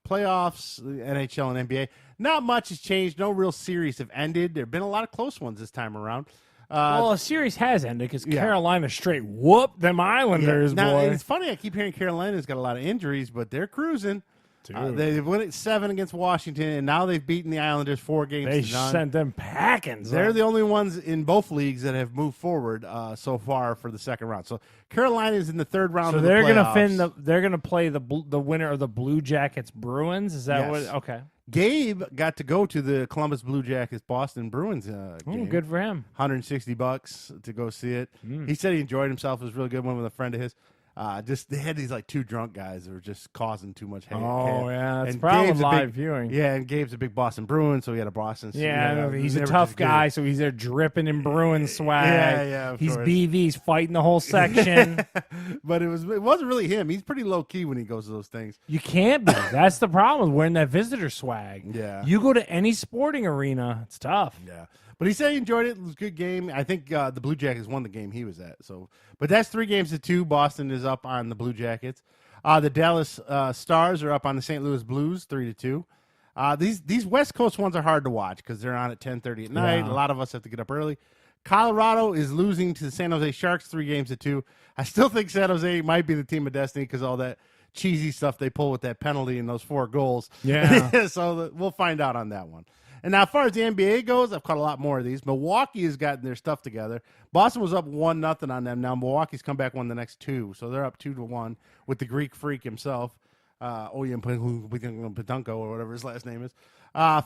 playoffs, the NHL and NBA. Not much has changed. No real series have ended. There have been a lot of close ones this time around. Well, a series has ended because Carolina straight whooped them Islanders, now, boy. It's funny. I keep hearing Carolina's got a lot of injuries, but they're cruising. They've won it 7 against Washington, and now they've beaten the Islanders 4 games they to none. Sent them packing. They're the only ones in both leagues that have moved forward so far for the second round. So Carolina's in the third round. So of the they're playoffs. They're gonna play the winner of the Blue Jackets Bruins. Is that what? Okay. Gabe got to go to the Columbus Blue Jackets Boston Bruins game. Good for him. $160 to go see it. He said he enjoyed himself. It was a really good one with a friend of his. They had these like 2 drunk guys that were just causing too much hate. Oh yeah, that's probably live viewing. Yeah, and Gabe's a big Boston Bruin, so he had a Boston. Yeah, he's a tough guy, so he's there dripping in Bruin swag. Yeah. He's BV's fighting the whole section. But it wasn't really him. He's pretty low key when he goes to those things. You can't be. That's the problem with wearing that visitor swag. Yeah, you go to any sporting arena, it's tough. Yeah. But he said he enjoyed it. It was a good game. I think the Blue Jackets won the game he was at. But that's 3-2. Boston is up on the Blue Jackets. The Dallas Stars are up on the St. Louis Blues 3-2. These West Coast ones are hard to watch because they're on at 10:30 at night. Yeah. A lot of us have to get up early. Colorado is losing to the San Jose Sharks 3-2. I still think San Jose might be the team of destiny because all that cheesy stuff they pull with that penalty and those 4 goals. Yeah. So we'll find out on that one. And now, as far as the NBA goes, I've caught a lot more of these. Milwaukee has gotten their stuff together. Boston was up 1-0 on them. Now Milwaukee's come back, won the next 2, so they're up 2-1 with the Greek Freak himself, Oyen Petunko or whatever his last name is.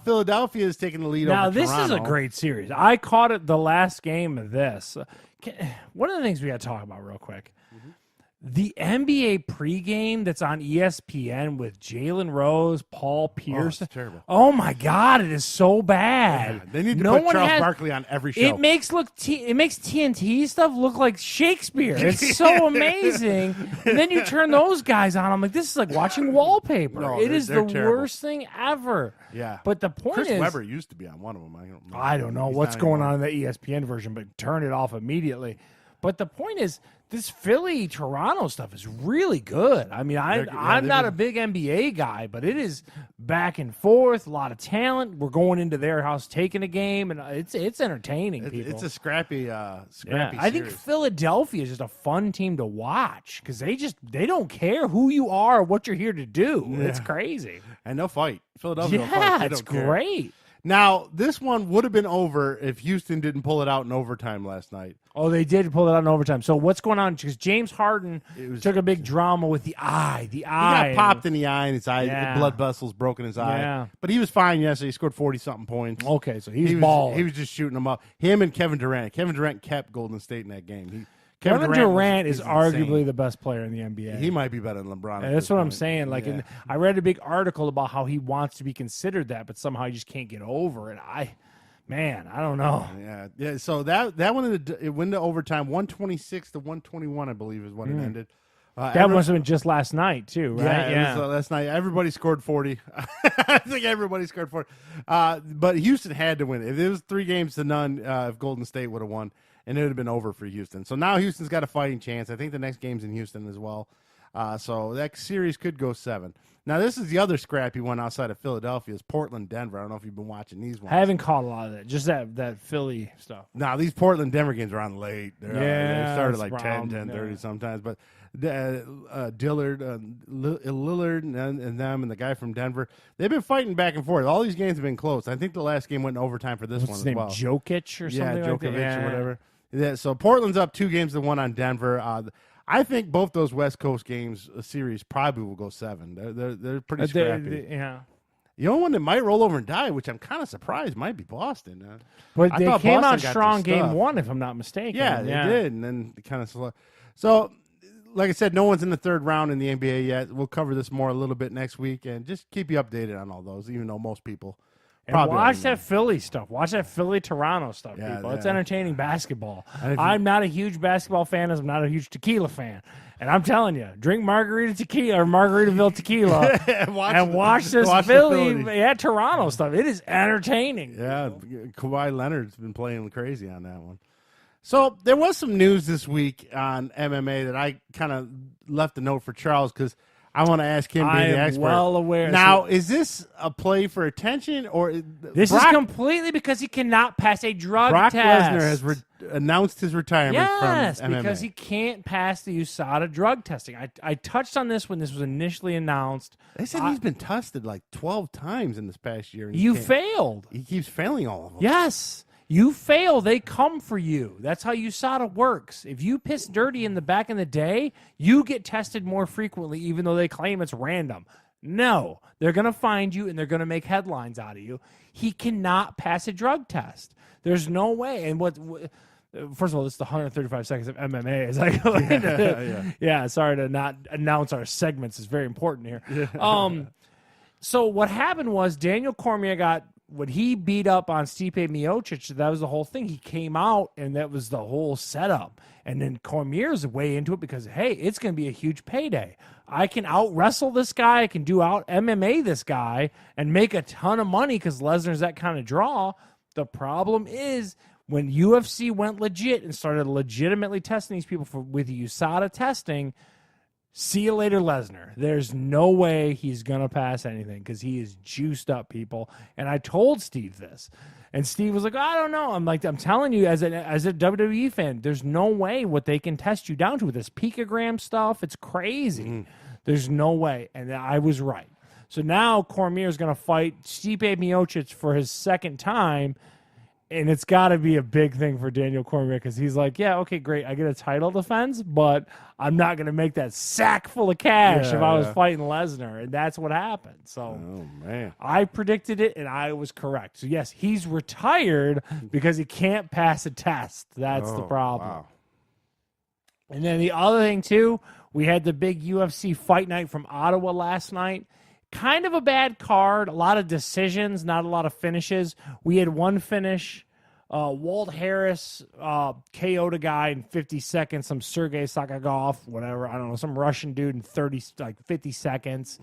Philadelphia is taking the lead now, over Toronto. This is a great series. I caught it the last game of this. One of the things we got to talk about real quick. The NBA pregame that's on ESPN with Jalen Rose, Paul Pierce. Oh, it's terrible. Oh my God, it is so bad. Yeah, they need to put Charles Barkley on every show. It makes TNT stuff look like Shakespeare. It's so amazing. And then you turn those guys on. I'm like, this is like watching wallpaper. No, it is the terrible. worst thing ever. Yeah. But the point Chris is, Webber used to be on one of them. I don't know what's going on in the ESPN version, but turn it off immediately. But the point is, this Philly-Toronto stuff is really good. I mean, I'm not a big NBA guy, but it is back and forth, a lot of talent. We're going into their house, taking a game, and it's entertaining, people. It's a scrappy I think Philadelphia is just a fun team to watch because they don't care who you are or what you're here to do. Yeah. It's crazy. And they'll fight. Philadelphia will fight. Yeah, it's great. Now, this one would have been over if Houston didn't pull it out in overtime last night. Oh, they did pull it out in overtime. So what's going on? Because James Harden took a big drama with the eye. He got popped in the eye, and his eye, blood vessels broke in his eye. Yeah. But he was fine yesterday. He scored 40-something points. Okay, so he was just shooting them up. Him and Kevin Durant. Kevin Durant kept Golden State in that game. Kevin Durant is arguably the best player in the NBA. He might be better than LeBron. That's what I'm saying. I read a big article about how he wants to be considered that, but somehow he just can't get over it. I don't know. Yeah. So that one it went to overtime, 126-121, I believe, is when it ended. That must have been just last night too, right? Yeah. Last night, everybody scored 40. I think everybody scored 40. But Houston had to win. If it was 3-0 if Golden State would have won, and it would have been over for Houston. So now Houston's got a fighting chance. I think the next game's in Houston as well. So that series could go 7. Now, this is the other scrappy one outside of Philadelphia is Portland-Denver. I don't know if you've been watching these ones. I haven't caught a lot of that. Just that Philly stuff. Now, these Portland-Denver games are on late. They started like 10:30 sometimes. But Lillard and them and the guy from Denver, they've been fighting back and forth. All these games have been close. I think the last game went in overtime for this one as well. Jokic or something like that? Yeah, Jokovic or whatever. Yeah, so Portland's up 2-1 on Denver. I think both those West Coast games, a series, probably will go 7. They're pretty scrappy. Yeah. The only one that might roll over and die, which I'm kind of surprised, might be Boston. But they came Boston out strong game 1, if I'm not mistaken. Yeah, they did, and then kind of slow. So, like I said, no one's in the third round in the NBA yet. We'll cover this more a little bit next week, and just keep you updated on all those, even though most people probably watch that Philly stuff. Watch that Philly-Toronto stuff, people. It's entertaining basketball. I'm not a huge basketball fan, as I'm not a huge tequila fan. And I'm telling you, drink Margaretville tequila and watch this Philly Toronto stuff. It is entertaining. Yeah, Kawhi Leonard's been playing crazy on that one. So there was some news this week on MMA that I kind of left a note for Charles because I want to ask him being the expert. Well aware. Now, is this a play for attention or this is completely because he cannot pass a drug test? Brock Lesnar has announced his retirement from MMA. Because he can't pass the USADA drug testing. I touched on this when this was initially announced. They said he's been tested like 12 times in this past year. You failed. He keeps failing all of them. Yes. You fail, they come for you. That's how USADA works. If you piss dirty in the back in the day, you get tested more frequently, even though they claim it's random. No, they're going to find you and they're going to make headlines out of you. He cannot pass a drug test. There's no way. And first of all, this is the 135 seconds of MMA. As I go into sorry to not announce our segments. It's very important here. So what happened was Daniel Cormier when he beat up on Stipe Miocic, that was the whole thing. He came out, and that was the whole setup. And then Cormier's way into it because, hey, it's going to be a huge payday. I can out-wrestle this guy. I can do out-MMA this guy and make a ton of money because Lesnar's that kind of draw. The problem is when UFC went legit and started legitimately testing these people with USADA testing, see you later, Lesnar. There's no way he's going to pass anything because he is juiced up, people. And I told Steve this. And Steve was like, I don't know. I'm telling you, as a WWE fan, there's no way what they can test you down to with this picogram stuff. It's crazy. There's no way. And I was right. So now Cormier is going to fight Stipe Miocic for his second time. And it's got to be a big thing for Daniel Cormier because he's like, yeah, okay, great. I get a title defense, but I'm not going to make that sack full of cash if I was fighting Lesnar. And that's what happened. So I predicted it, and I was correct. So, yes, he's retired because he can't pass a test. That's the problem. Wow. And then the other thing, too, we had the big UFC fight night from Ottawa last night. Kind of a bad card, a lot of decisions, not a lot of finishes. We had one finish. Walt Harris KO'd a guy in 50 seconds, some Sergey Sakagov, whatever, I don't know, some Russian dude in 50 seconds.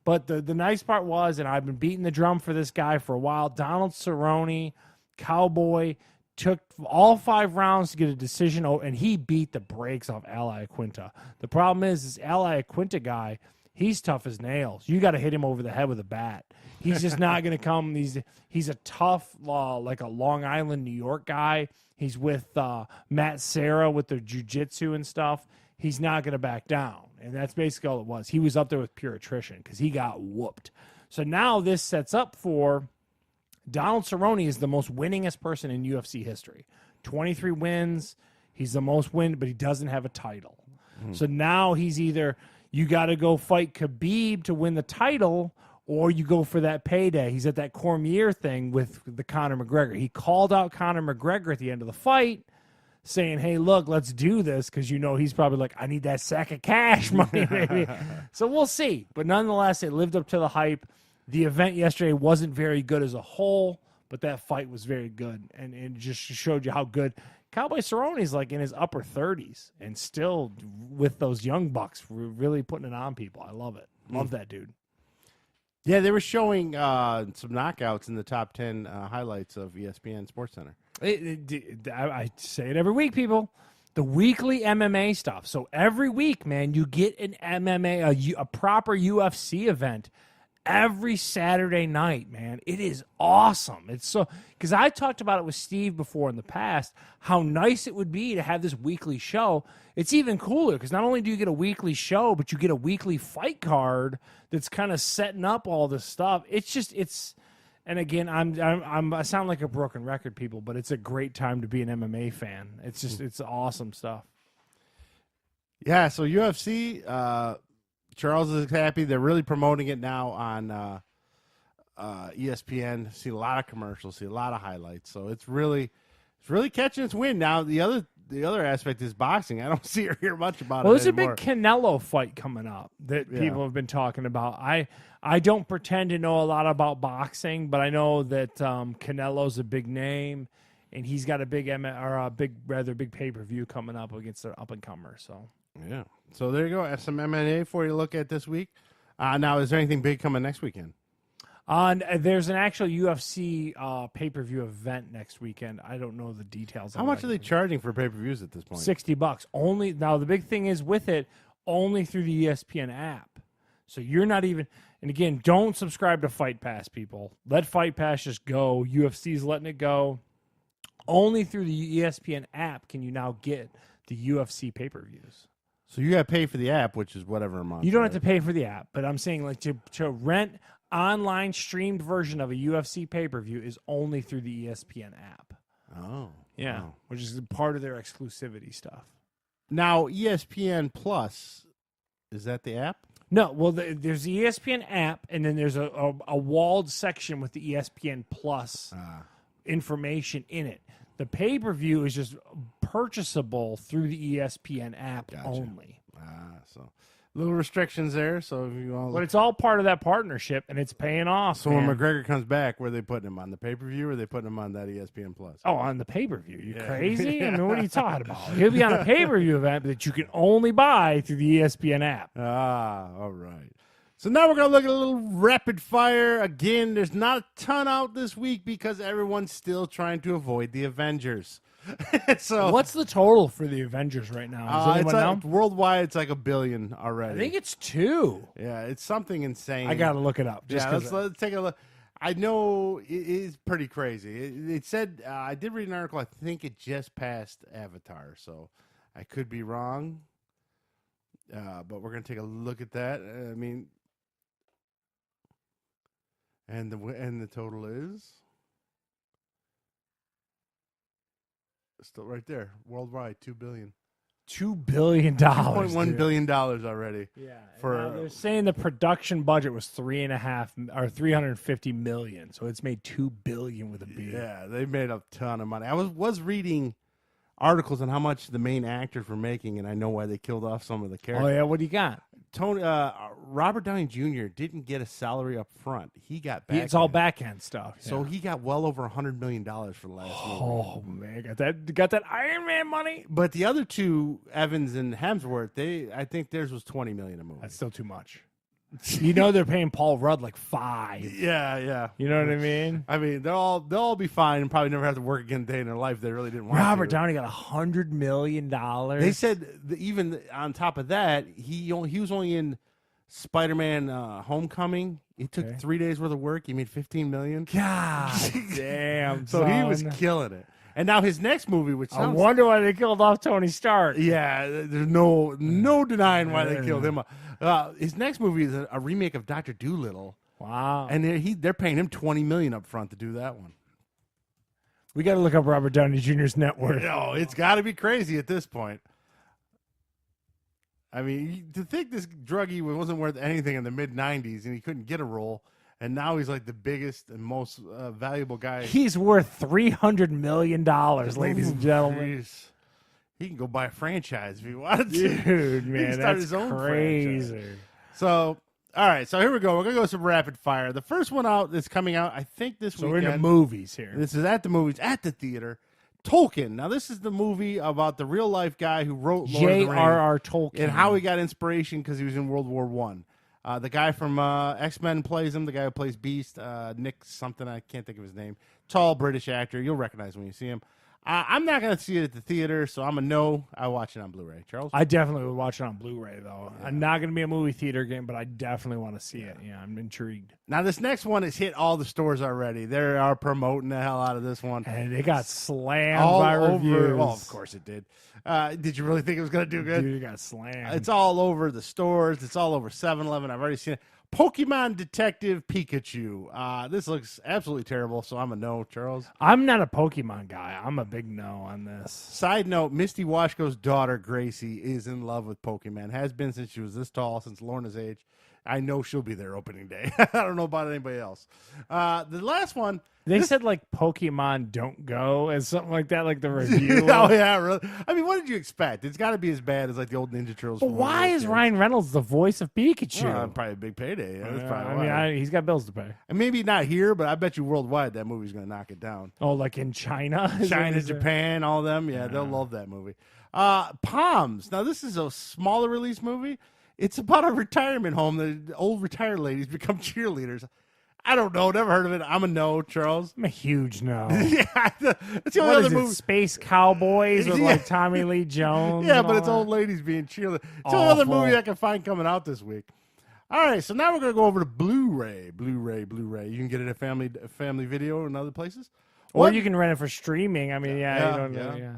But the nice part was, and I've been beating the drum for this guy for a while, Donald Cerrone, Cowboy, took all 5 rounds to get a decision, and he beat the brakes off Ali Aquinta. The problem is this Ali Aquinta guy, he's tough as nails. You got to hit him over the head with a bat. He's just not going to come. He's a tough, like a Long Island, New York guy. He's with Matt Serra with their jiu-jitsu and stuff. He's not going to back down. And that's basically all it was. He was up there with pure attrition because he got whooped. So now this sets up for Donald Cerrone is the most winningest person in UFC history. 23 wins. He's the most win, but he doesn't have a title. So now he's either – you got to go fight Khabib to win the title, or you go for that payday. He's at that Cormier thing with the Conor McGregor. He called out Conor McGregor at the end of the fight, saying, hey, look, let's do this, because he's probably like, I need that sack of cash money, baby. So we'll see. But nonetheless, it lived up to the hype. The event yesterday wasn't very good as a whole, but that fight was very good, and it just showed you how good – Cowboy Cerrone's like in his upper 30s and still with those young bucks really putting it on people. I love it. Love that dude. Yeah, they were showing some knockouts in the top 10 highlights of ESPN SportsCenter. I say it every week, people. The weekly MMA stuff. So every week, man, you get an MMA, a proper UFC event every Saturday night, man. It is awesome. It's so, because I talked about it with Steve before in the past, how nice it would be to have this weekly show. It's even cooler because not only do you get a weekly show, but you get a weekly fight card that's kind of setting up all this stuff. And again, I sound like a broken record, people, but it's a great time to be an MMA fan. It's awesome stuff. Yeah. So UFC, Charles is happy. They're really promoting it now on ESPN. See a lot of commercials, see a lot of highlights. So it's really catching its wind now. The other aspect is boxing. I don't see or hear much about it. Well, there's anymore. A big Canelo fight coming up that people have been talking about. I don't pretend to know a lot about boxing, but I know that Canelo's a big name, and he's got a big big pay-per-view coming up against an up-and-comer. So yeah. So there you go. Have some MMA for you to look at this week. Now, is there anything big coming next weekend? There's an actual UFC pay-per-view event next weekend. I don't know the details. How much are they charging for pay-per-views at this point? $60 only. Now the big thing is with it only through the ESPN app. So you're not even. And again, don't subscribe to Fight Pass, people. Let Fight Pass just go. UFC's letting it go. Only through the ESPN app can you now get the UFC pay-per-views. So you got to pay for the app, which is whatever amount. You don't have to pay for the app, but I'm saying like to rent online streamed version of a UFC pay-per-view is only through the ESPN app. Oh. Yeah, wow. Which is part of their exclusivity stuff. Now, ESPN Plus, is that the app? No, well, there's the ESPN app, and then there's a walled section with the ESPN Plus information in it. The pay-per-view is just purchasable through the ESPN app only. So little restrictions there. So if you want, but it's all part of that partnership, and it's paying off. So when McGregor comes back, where are they putting him on the pay-per-view, or are they putting him on that ESPN Plus? Oh, on the pay-per-view. You crazy? I mean, what are you talking about? He'll be on a pay-per-view event that you can only buy through the ESPN app. All right. So now we're going to look at a little rapid fire. Again, there's not a ton out this week because everyone's still trying to avoid the Avengers. So what's the total for the Avengers right now? Does anyone know? Worldwide, it's like $1 billion already. I think it's 2. Yeah, it's something insane. I got to look it up. Let's take a look. I know it is pretty crazy. It said, I did read an article, I think it just passed Avatar, so I could be wrong. But we're going to take a look at that. I mean, and the total is still right there. Worldwide, $2 billion. $2 billion. $2.1 billion already. Yeah. For they're saying the production budget was $350 million, so it's made $2 billion with a B. Yeah, they made a ton of money. I was reading articles on how much the main actors were making, and I know why they killed off some of the characters. Oh yeah, what do you got? Robert Downey Jr. didn't get a salary up front. He got back. It's all back end stuff. So he got well over $100 million for the last movie. Oh man, got that Iron Man money. But the other two, Evans and Hemsworth, I think theirs was $20 million a movie. That's still too much. You know they're paying Paul Rudd like $5. Yeah. You know what I mean? I mean, they'll all be fine and probably never have to work again a day in their life. They really didn't want Robert Downey got $100 million. They said even on top of that, he was only in Spider-Man Homecoming. It took 3 days worth of work. He made $15 million. God damn. So he was killing it. And now his next movie, which I wonder why they killed off Tony Stark. Yeah, there's no denying why they killed him. His next movie is a remake of Dr. Dolittle. Wow. And they're paying him $20 million up front to do that one. We got to look up Robert Downey Jr.'s net worth. No, it's got to be crazy at this point. I mean, to think this druggie wasn't worth anything in the mid-'90s and he couldn't get a role, and now he's like the biggest and most valuable guy. He's worth $300 million, ladies and gentlemen. Geez. He can go buy a franchise if he wanted to. Dude, man, he can start that's his own crazy. Franchise. So, all right, so here we go. We're going to go some rapid fire. The first one out that's coming out, I think this weekend. So we're in the movies here. This is at the movies, at the theater. Tolkien. Now, this is the movie about the real-life guy who wrote Lord of the Rings. J.R.R. Tolkien. And how he got inspiration because he was in World War I. The guy from X-Men plays him. The guy who plays Beast, Nick something, I can't think of his name. Tall British actor. You'll recognize when you see him. I'm not going to see it at the theater, so I'm a no. I watch it on Blu-ray. Charles? I definitely would watch it on Blu-ray, though. Yeah. I'm not going to be a movie theater game, but I definitely want to see it. Yeah, I'm intrigued. Now, this next one has hit all the stores already. They are promoting the hell out of this one. And it got slammed all by reviews. Oh, of course it did. Did you really think it was going to do good? Dude, it got slammed. It's all over the stores. It's all over 7-Eleven. I've already seen it. Pokemon Detective Pikachu. This looks absolutely terrible, so I'm a no, Charles. I'm not a Pokemon guy. I'm a big no on this. Side note, Misty Washko's daughter, Gracie, is in love with Pokemon. Has been since she was this tall, since Lorna's age. I know she'll be there opening day. I don't know about anybody else. The last one. They said, like, Pokemon don't go and something like that, like the review. Oh, yeah, really? I mean, what did you expect? It's got to be as bad as, like, the old Ninja Turtles. But why is Ryan Reynolds the voice of Pikachu? Probably a big payday. Yeah, that's probably why. I mean, he's got bills to pay. And maybe not here, but I bet you worldwide that movie's going to knock it down. Oh, like in China? China, Japan, all them. Yeah, they'll love that movie. Palms. Now, this is a smaller release movie. It's about a retirement home. The old retired ladies become cheerleaders. I don't know. Never heard of it. I'm a no, Charles. I'm a huge no. Yeah, it's the only other movie. Space Cowboys with like Tommy Lee Jones. Yeah, but it's old ladies being cheerleaders. It's the only other movie I can find coming out this week. All right, so now we're gonna go over to Blu-ray. You can get it at Family Video and other places, or you can rent it for streaming. I mean, yeah.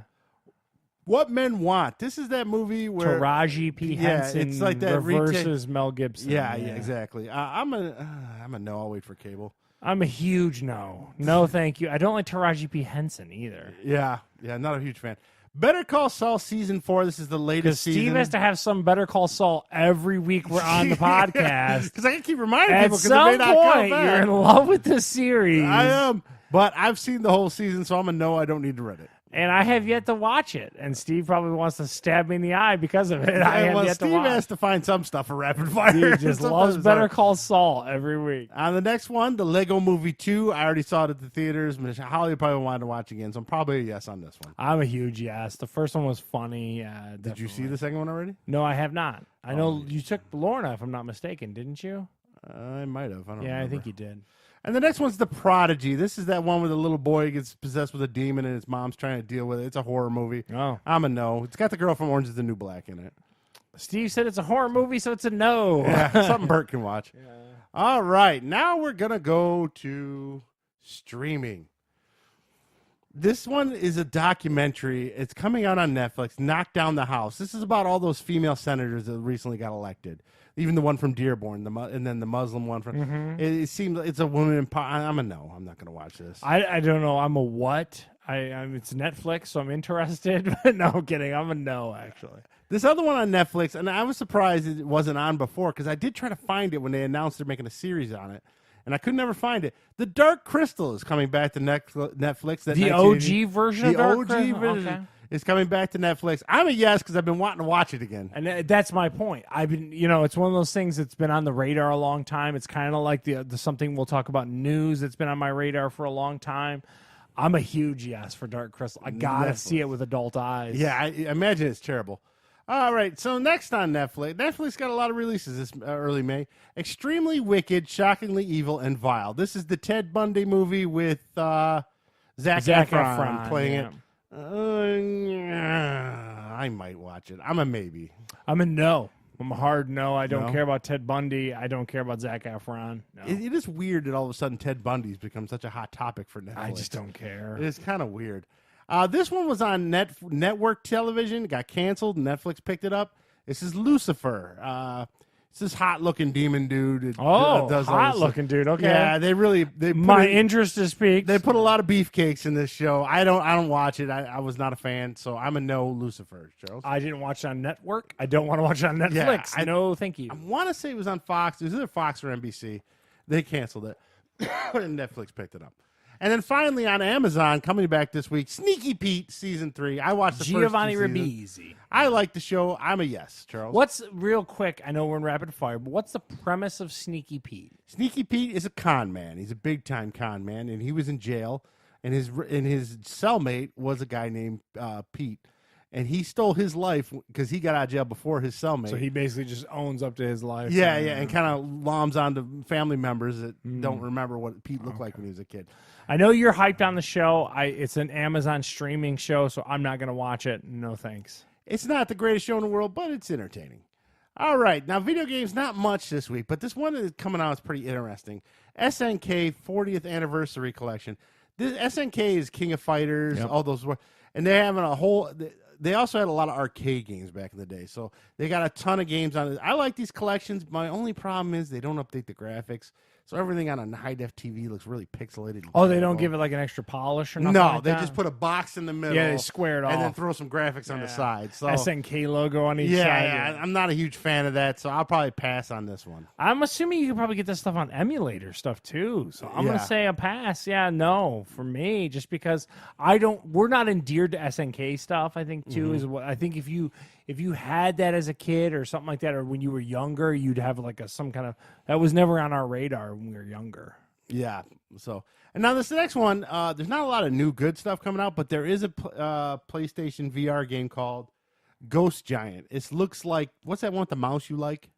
What Men Want. This is that movie where Taraji P. Henson it's like that versus Mel Gibson. Yeah, exactly. I'm a no. I'll wait for cable. I'm a huge no. No, thank you. I don't like Taraji P. Henson either. Yeah, not a huge fan. Better Call Saul Season 4. This is the latest season. Steve has to have some Better Call Saul every week we're on the podcast. Because I can keep reminding people because they may not come back. You're in love with this series. I am. But I've seen the whole season, so I'm a no. I don't need to read it. And I have yet to watch it. And Steve probably wants to stab me in the eye because of it. I have yet Steve to watch. has to find some stuff for rapid fire. He just loves Better Call Saul every week. On the next one, the Lego Movie 2. I already saw it at the theaters. Holly probably wanted to watch again, so I'm probably a yes on this one. I'm a huge yes. The first one was funny. Did you see the second one already? No, I have not. I know you took Lorna, if I'm not mistaken, didn't you? I might have. I don't remember. I think you did. And the next one's The Prodigy. This is that one where the little boy gets possessed with a demon and his mom's trying to deal with it. It's a horror movie. Oh. I'm a no. It's got the girl from Orange is the New Black in it. Steve said it's a horror movie, so it's a no. Yeah, something Bert can watch. Yeah. All right. Now we're going to go to streaming. This one is a documentary. It's coming out on Netflix, Knock Down the House. This is about all those female senators that recently got elected. Even the one from Dearborn, and then the Muslim one from. Mm-hmm. It seems it's a woman. I'm a no. I'm not going to watch this. I don't know. I'm a what? It's Netflix, so I'm interested. But no, I'm kidding. I'm a no, actually. This other one on Netflix, and I was surprised it wasn't on before because I did try to find it when they announced they're making a series on it, and I could never find it. The Dark Crystal is coming back to Netflix. The OG version of Dark Crystal? Version. It's coming back to Netflix. I'm a yes because I've been wanting to watch it again. And that's my point. I've been, it's one of those things that's been on the radar a long time. It's kind of like the something we'll talk about news that's been on my radar for a long time. I'm a huge yes for Dark Crystal. I gotta see it with adult eyes. Yeah, I imagine it's terrible. All right, so next on Netflix. Netflix got a lot of releases this early May. Extremely Wicked, Shockingly Evil, and Vile. This is the Ted Bundy movie with Zac Efron playing it. I might watch it. I'm a maybe. I'm a no. I'm a hard no. I don't care about Ted Bundy. I don't care about Zac Efron. No. It is weird that all of a sudden Ted Bundy's become such a hot topic for Netflix. I just don't care. It is kind of weird. This one was on network television. It got canceled. Netflix picked it up. This is Lucifer. It's this hot-looking demon dude. Hot-looking dude. Okay. Yeah, they my interest is piqued. They put a lot of beefcakes in this show. I don't watch it. I was not a fan, so I'm a no Lucifer, Charles. I didn't watch it on network. I don't want to watch it on Netflix. Yeah, no, thank you. I want to say it was on Fox. It was either Fox or NBC. They canceled it, and Netflix picked it up. And then finally on Amazon, coming back this week, Sneaky Pete Season 3. I watched the Giovanni first 2 Ribisi. I like the show. I'm a yes, Charles. What's real quick? I know we're in rapid fire, but what's the premise of Sneaky Pete? Sneaky Pete is a con man. He's a big time con man, and he was in jail. And his cellmate was a guy named Pete, and he stole his life because he got out of jail before his cellmate. So he basically just owns up to his life. Yeah, and kind of loms onto family members that don't remember what Pete looked like when he was a kid. I know you're hyped on the show. It's an Amazon streaming show, so I'm not going to watch it. No thanks. It's not the greatest show in the world, but it's entertaining. All right. Now, video games, not much this week, but this one is coming out is pretty interesting. SNK 40th Anniversary Collection. This SNK is King of Fighters, all those. And they're having a whole... They also had a lot of arcade games back in the day, so they got a ton of games on it. I like these collections. My only problem is they don't update the graphics, so everything on a high-def TV looks really pixelated. They don't give it like an extra polish or nothing No, they just put a box in the middle. Yeah, they square it off. And then throw some graphics on the side. So SNK logo on each side. Yeah, I'm not a huge fan of that, so I'll probably pass on this one. I'm assuming you can probably get this stuff on emulator stuff too, so I'm going to say a pass. Yeah, no, for me, just because we're not endeared to SNK stuff, I think, too, is what I think if you had that as a kid or something like that, or when you were younger, you'd have like some kind of, that was never on our radar when we were younger. Yeah. So, and now this next one, there's not a lot of new good stuff coming out, but there is a PlayStation VR game called Ghost Giant. It looks like, what's that one with the mouse you like?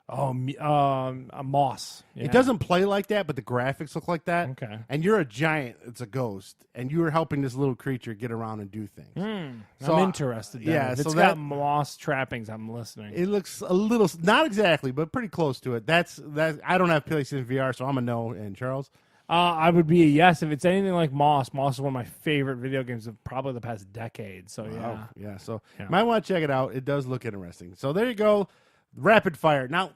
Oh, a Moss. Yeah. It doesn't play like that, but the graphics look like that. Okay. And you're a giant. It's a ghost, and you are helping this little creature get around and do things. So I'm interested. Yeah, if it's got moss trappings, I'm listening. It looks a little, not exactly, but pretty close to it. That's. I don't have PlayStation VR, so I'm a no. And Charles, I would be a yes if it's anything like Moss. Moss is one of my favorite video games of probably the past decade. So yeah. So you might want to check it out. It does look interesting. So there you go. Rapid fire. Now,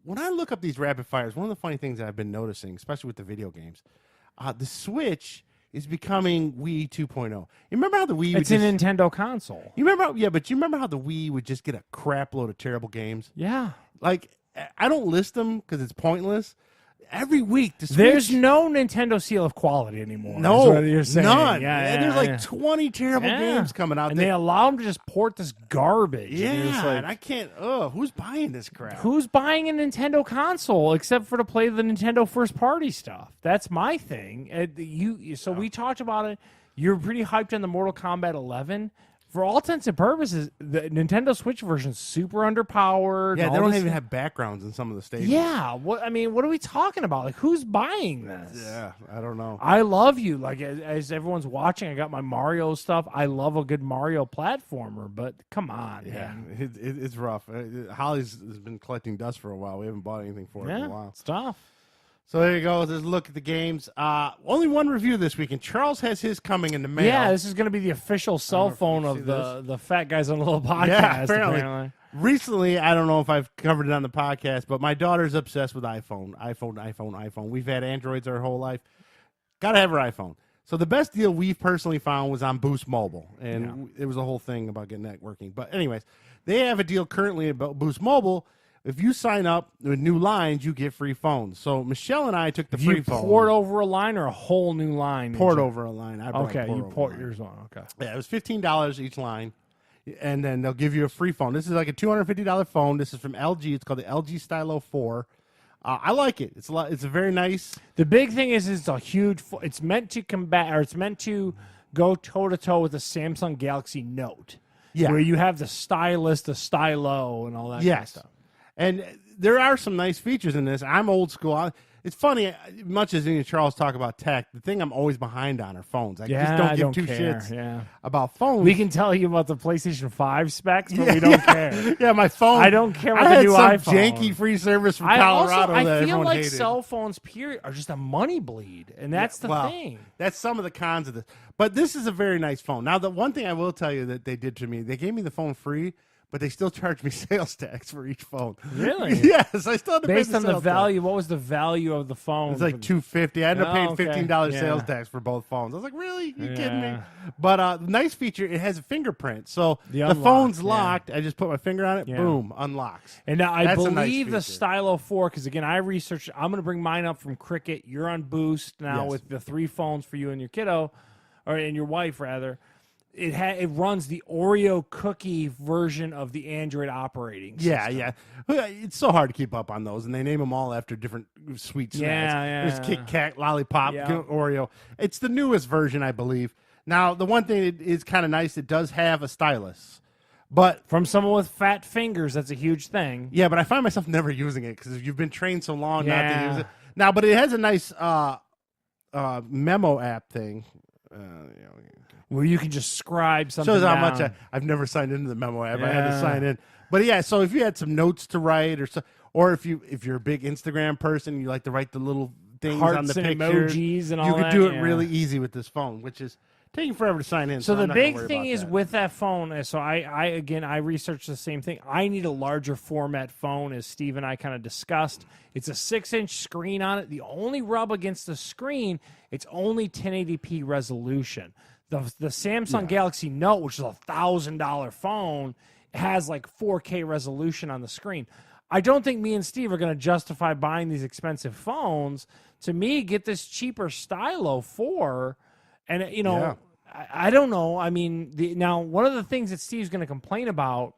when I look up these rapid fires, one of the funny things that I've been noticing, especially with the video games, the Switch is becoming Wii 2.0. You remember how the Wii? It's a Nintendo console. You remember? Yeah, but you remember how the Wii would just get a crap load of terrible games? Yeah. Like, I don't list them because it's pointless. every week. The Switch, there's no Nintendo seal of quality anymore. No, is what you're saying. none. Yeah, and there's like 20 terrible games coming out. And they allow them to just port this garbage. Yeah, and I can't. Who's buying this crap? Who's buying a Nintendo console except for to play the Nintendo first party stuff? That's my thing. So we talked about it. You're pretty hyped on the Mortal Kombat 11. For all intents and purposes, the Nintendo Switch version is super underpowered. Yeah, they don't even have backgrounds in some of the stages. Yeah, what are we talking about? Like, who's buying this? Yeah, I don't know. I love you. Like, as everyone's watching, I got my Mario stuff. I love a good Mario platformer, but come on, man. It's rough. Holly's has been collecting dust for a while. We haven't bought anything for it in a while. It's tough. So there you go. Let's look at the games. Only one review this week, and Charles has his coming in the mail. Yeah, this is going to be the official cell phone of the fat guys on the little podcast. Yeah, apparently. Recently, I don't know if I've covered it on the podcast, but my daughter's obsessed with iPhone. We've had Androids our whole life. Got to have her iPhone. So the best deal we've personally found was on Boost Mobile, and it was a whole thing about getting that working. But anyways, they have a deal currently about Boost Mobile. If you sign up with new lines, you get free phones. So Michelle and I took the free phone. You port over a line or a whole new line? Port over a line. You port yours on. Okay. Yeah, it was $15 each line, and then they'll give you a free phone. This is like a $250 phone. This is from LG. It's called the LG Stylo 4. I like it. It's a very nice. The big thing is it's a huge. It's meant to combat, or it's meant to go toe to toe with the Samsung Galaxy Note. Yeah, where you have the stylus, the stylo, and all that kind of stuff. And there are some nice features in this. I'm old school. It's funny, much as me and Charles talk about tech, the thing I'm always behind on are phones. I just don't give two shits about phones. We can tell you about the PlayStation 5 specs, but we don't care. Yeah, my phone. I don't care about the new iPhone. I had some janky free service from Colorado that everyone hated. I feel like cell phones, period, are just a money bleed, and that's the thing. That's some of the cons of this. But this is a very nice phone. Now, the one thing I will tell you that they did to me, they gave me the phone free, but they still charge me sales tax for each phone. Really? Yes, I still had to pay based the on the sales value. tax. What was the value of the phone? It's like $250. I ended up paying $15 sales tax for both phones. I was like, really? You kidding me? But nice feature. It has a fingerprint, so the phone's locked. I just put my finger on it. Boom, unlocks. And now I believe the Stylo 4, because again, I researched. I'm going to bring mine up from Cricket. You're on Boost now with the 3 phones for you and your kiddo, and your wife rather. It runs the Oreo cookie version of the Android operating system. Yeah. It's so hard to keep up on those, and they name them all after different sweet snacks. There's Kit Kat, Lollipop, Oreo. It's the newest version, I believe. Now, the one thing that is kind of nice, it does have a stylus. But from someone with fat fingers, that's a huge thing. Yeah, but I find myself never using it because you've been trained so long not to use it. Now, but it has a nice memo app thing. Where you can just scribe something Shows how down. much I've never signed into the memo app. I had to sign in. But yeah, so if you had some notes to write or if you're a big Instagram person, you like to write the little things Hearts on the and pictures, emojis and all you that. could do it really easy with this phone, which is taking forever to sign in. So the big thing is with that phone, so I researched the same thing. I need a larger format phone, as Steve and I kind of discussed. It's a 6-inch screen on it. The only rub against the screen, it's only 1080p resolution. The Samsung Galaxy Note, which is a $1,000 phone, has like 4K resolution on the screen. I don't think me and Steve are going to justify buying these expensive phones. To me, get this cheaper Stylo 4, and I don't know. I mean, now one of the things that Steve's going to complain about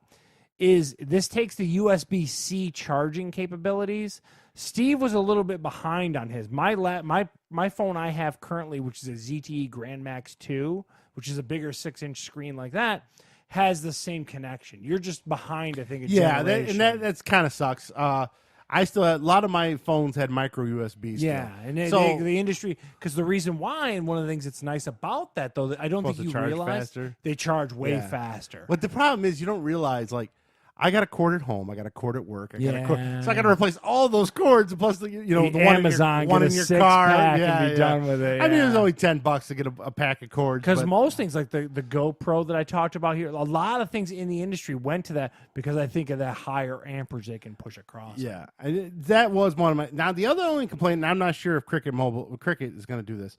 is this takes the USB-C charging capabilities. Steve was a little bit behind on his. My phone I have currently, which is a ZTE Grand Max 2, which is a bigger 6-inch screen like that, has the same connection. You're just behind, I think, that's kind of sucks. I still had, a lot of my phones had micro USB. Yeah, and the industry, because the reason why, and one of the things that's nice about that, though, that I don't think you realize, they charge way faster. But the problem is you don't realize, like, I got a cord at home. I got a cord at work. So I got to replace all those cords. Plus, the Amazon, one in your car. And be done with it. I mean, it was only $10 to get a pack of cords. Because most things, like the GoPro that I talked about here, a lot of things in the industry went to that because I think of that higher amperage they can push across. Yeah, that was one of my. Now the other only complaint, and I'm not sure if Cricket is going to do this.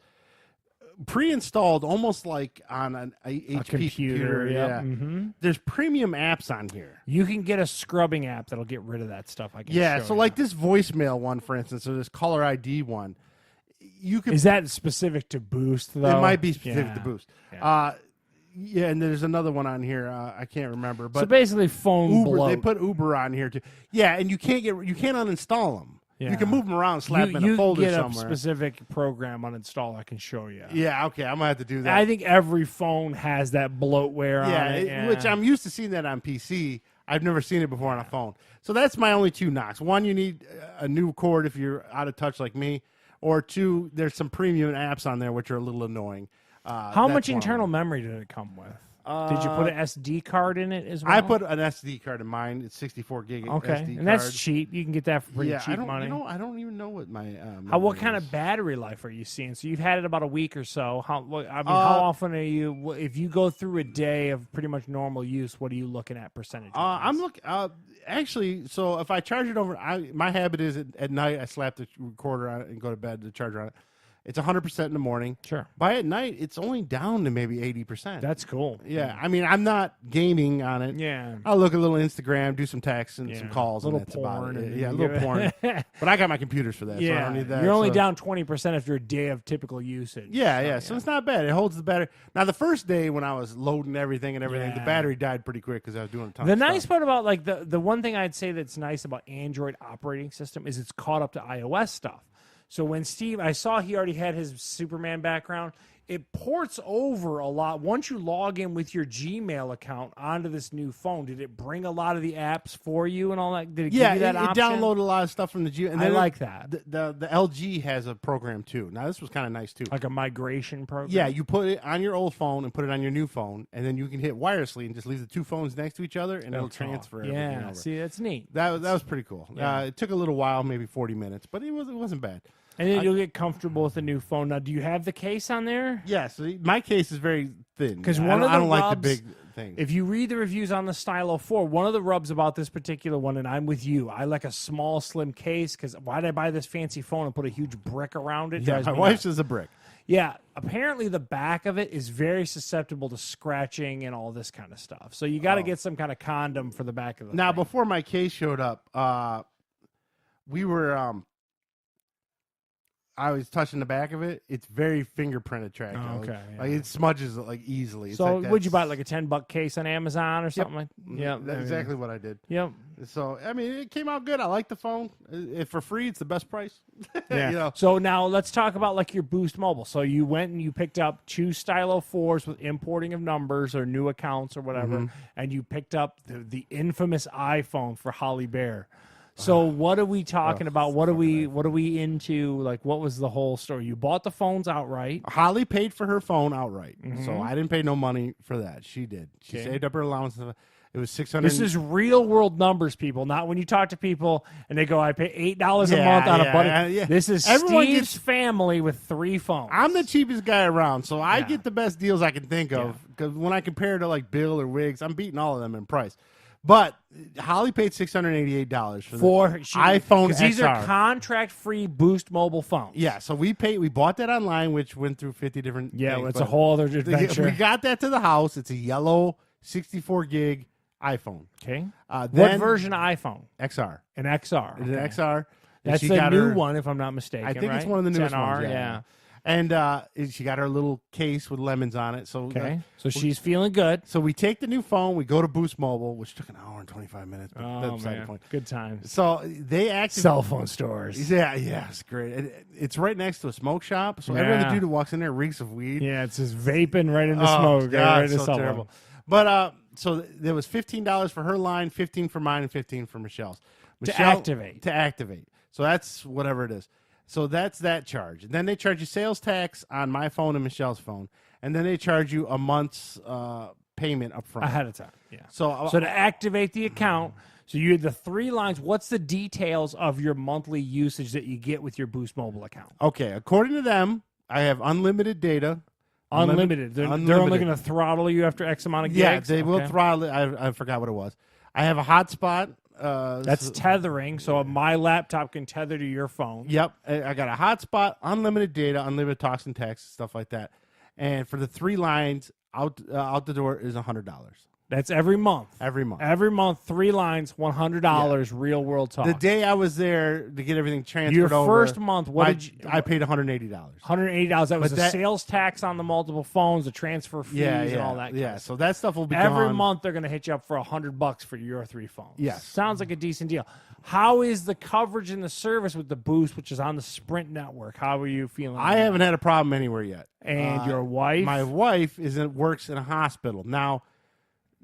pre-installed, almost like on an HP computer. Yeah. Mm-hmm. There's premium apps on here. You can get a scrubbing app that'll get rid of that stuff. I can show So you. like this voicemail one, for instance, or this caller ID one, you can. Is that specific to Boost though? It might be specific to Boost. Yeah. And there's another one on here. I can't remember, but so basically, phone Uber. bloat. They put Uber on here too. Yeah, and you can't uninstall them. Yeah. You can move them around, slap them in a folder get somewhere. A specific program uninstall. I can show you. Yeah, okay, I'm gonna have to do that. I think every phone has that bloatware on it. Which I'm used to seeing that on PC. I've never seen it before on a phone. So that's my only two knocks. One, you need a new cord if you're out of touch like me, or two, there's some premium apps on there which are a little annoying. How much internal memory did it come with? Did you put an SD card in it as well? I put an SD card in mine. It's 64 gig. Okay, SD and card. that's cheap. You can get that for pretty cheap money. I don't even know what my. What kind of battery life are you seeing? So you've had it about a week or so. How often are you? If you go through a day of pretty much normal use, what are you looking at percentage? I'm looking. Actually, so if I charge it over, my habit is at night I slap the recorder on it and go to bed. The charger on it. It's 100% in the morning. Sure. By at night, it's only down to maybe 80%. That's cool. Yeah. I mean, I'm not gaming on it. Yeah. I'll look at a little Instagram, do some texts and some calls. Little and that's porn. about it. Yeah, a little porn. But I got my computers for that, so I don't need that. You're only down 20% after a day of typical usage. Yeah. So it's not bad. It holds the battery. Now, the first day when I was loading everything, the battery died pretty quick because I was doing a ton of stuff. The nice part about, like, the one thing I'd say that's nice about Android operating system is it's caught up to iOS stuff. So when Steve, I saw he already had his Superman background, it ports over a lot. Once you log in with your Gmail account onto this new phone, did it bring a lot of the apps for you and all that? Did it give you that option? It downloaded a lot of stuff from the Gmail. And I like that. The LG has a program too. Now this was kind of nice too. Like a migration program? Yeah, you put it on your old phone and put it on your new phone, and then you can hit wirelessly and just leave the two phones next to each other, and it'll transfer everything over. See, that's neat. That was pretty cool. Yeah. It took a little while, maybe 40 minutes, but it wasn't bad. And then you'll get comfortable with the new phone. Now, do you have the case on there? Yes. My case is very thin. Because I don't like the big thing. If you read the reviews on the Stylo 4, one of the rubs about this particular one, and I'm with you, I like a small, slim case because why did I buy this fancy phone and put a huge brick around it? Yeah, my wife's is a brick. Yeah, apparently the back of it is very susceptible to scratching and all this kind of stuff. So you got to get some kind of condom for the back of the thing. Before my case showed up, we were... I was touching the back of it. It's very fingerprint attractive. Oh, okay. Like it smudges it like easily. It's so like would you buy like a $10 case on Amazon or something like? Yeah, that's exactly what I did. Yep. So I mean, it came out good. I like the phone. If for free, it's the best price. Yeah. So now let's talk about like your Boost Mobile. So you went and you picked up 2 Stylo 4s with importing of numbers or new accounts or whatever, and you picked up the infamous iPhone for Holly Bear. So what are we talking about? What are we into? Like, what was the whole story? You bought the phones outright. Holly paid for her phone outright, so I didn't pay no money for that. She did. She saved up her allowance. It was $600. This is real world numbers, people. Not when you talk to people and they go, "I pay $8 a month on a buddy." This is Steve's family with 3 phones. I'm the cheapest guy around, so I get the best deals I can think of. Because when I compare to like Bill or Wiggs, I'm beating all of them in price. But Holly paid $688 for the iPhone XR. Because these are contract-free Boost Mobile phones. Yeah, so we bought that online, which went through 50 different things. It's a whole other adventure. We got that to the house. It's a yellow 64 gig iPhone. Okay. What version of iPhone? XR. An XR. It's an XR. That's the new one, if I'm not mistaken. I think right? it's one of the newest ones. Yeah. And she got her little case with lemons on it. So so she's feeling good. So we take the new phone, we go to Boost Mobile, which took an hour and 25 minutes. But Oh, man. Good times. So they activate Cell phone stores. Yeah, it's great. It's right next to a smoke shop, so every other dude who walks in there reeks of weed. Yeah, it's just vaping right into smoke. God, right so terrible. But so there was $15 for her line, 15 for mine, and 15 for Michelle's. To activate. So that's whatever it is. So that's that charge. And then they charge you sales tax on my phone and Michelle's phone. And then they charge you a month's payment up front. Ahead of time, yeah. So to activate the account, so you had the 3 lines. What's the details of your monthly usage that you get with your Boost Mobile account? Okay, according to them, I have unlimited data. Unlimited. They're only going to throttle you after X amount of gigs? Yeah, they will throttle it. I forgot what it was. I have a hotspot. That's tethering, so my laptop can tether to your phone. Yep. I got a hotspot, unlimited data, unlimited talks and texts, stuff like that. and for the 3 lines out the door is $100. That's every month. Every month. Every month, 3 lines, $100. Real world talk. The day I was there to get everything transferred Your over, first month, I paid $180. $180. That was the sales tax on the multiple phones, the transfer fees, and all that. Yeah, so that stuff will be every gone. month. They're going to hit you up for $100 for your 3 phones. Yes, sounds like a decent deal. How is the coverage and the service with the Boost, which is on the Sprint network? How are you feeling? I haven't had a problem anywhere yet. And your wife? My wife works in a hospital now.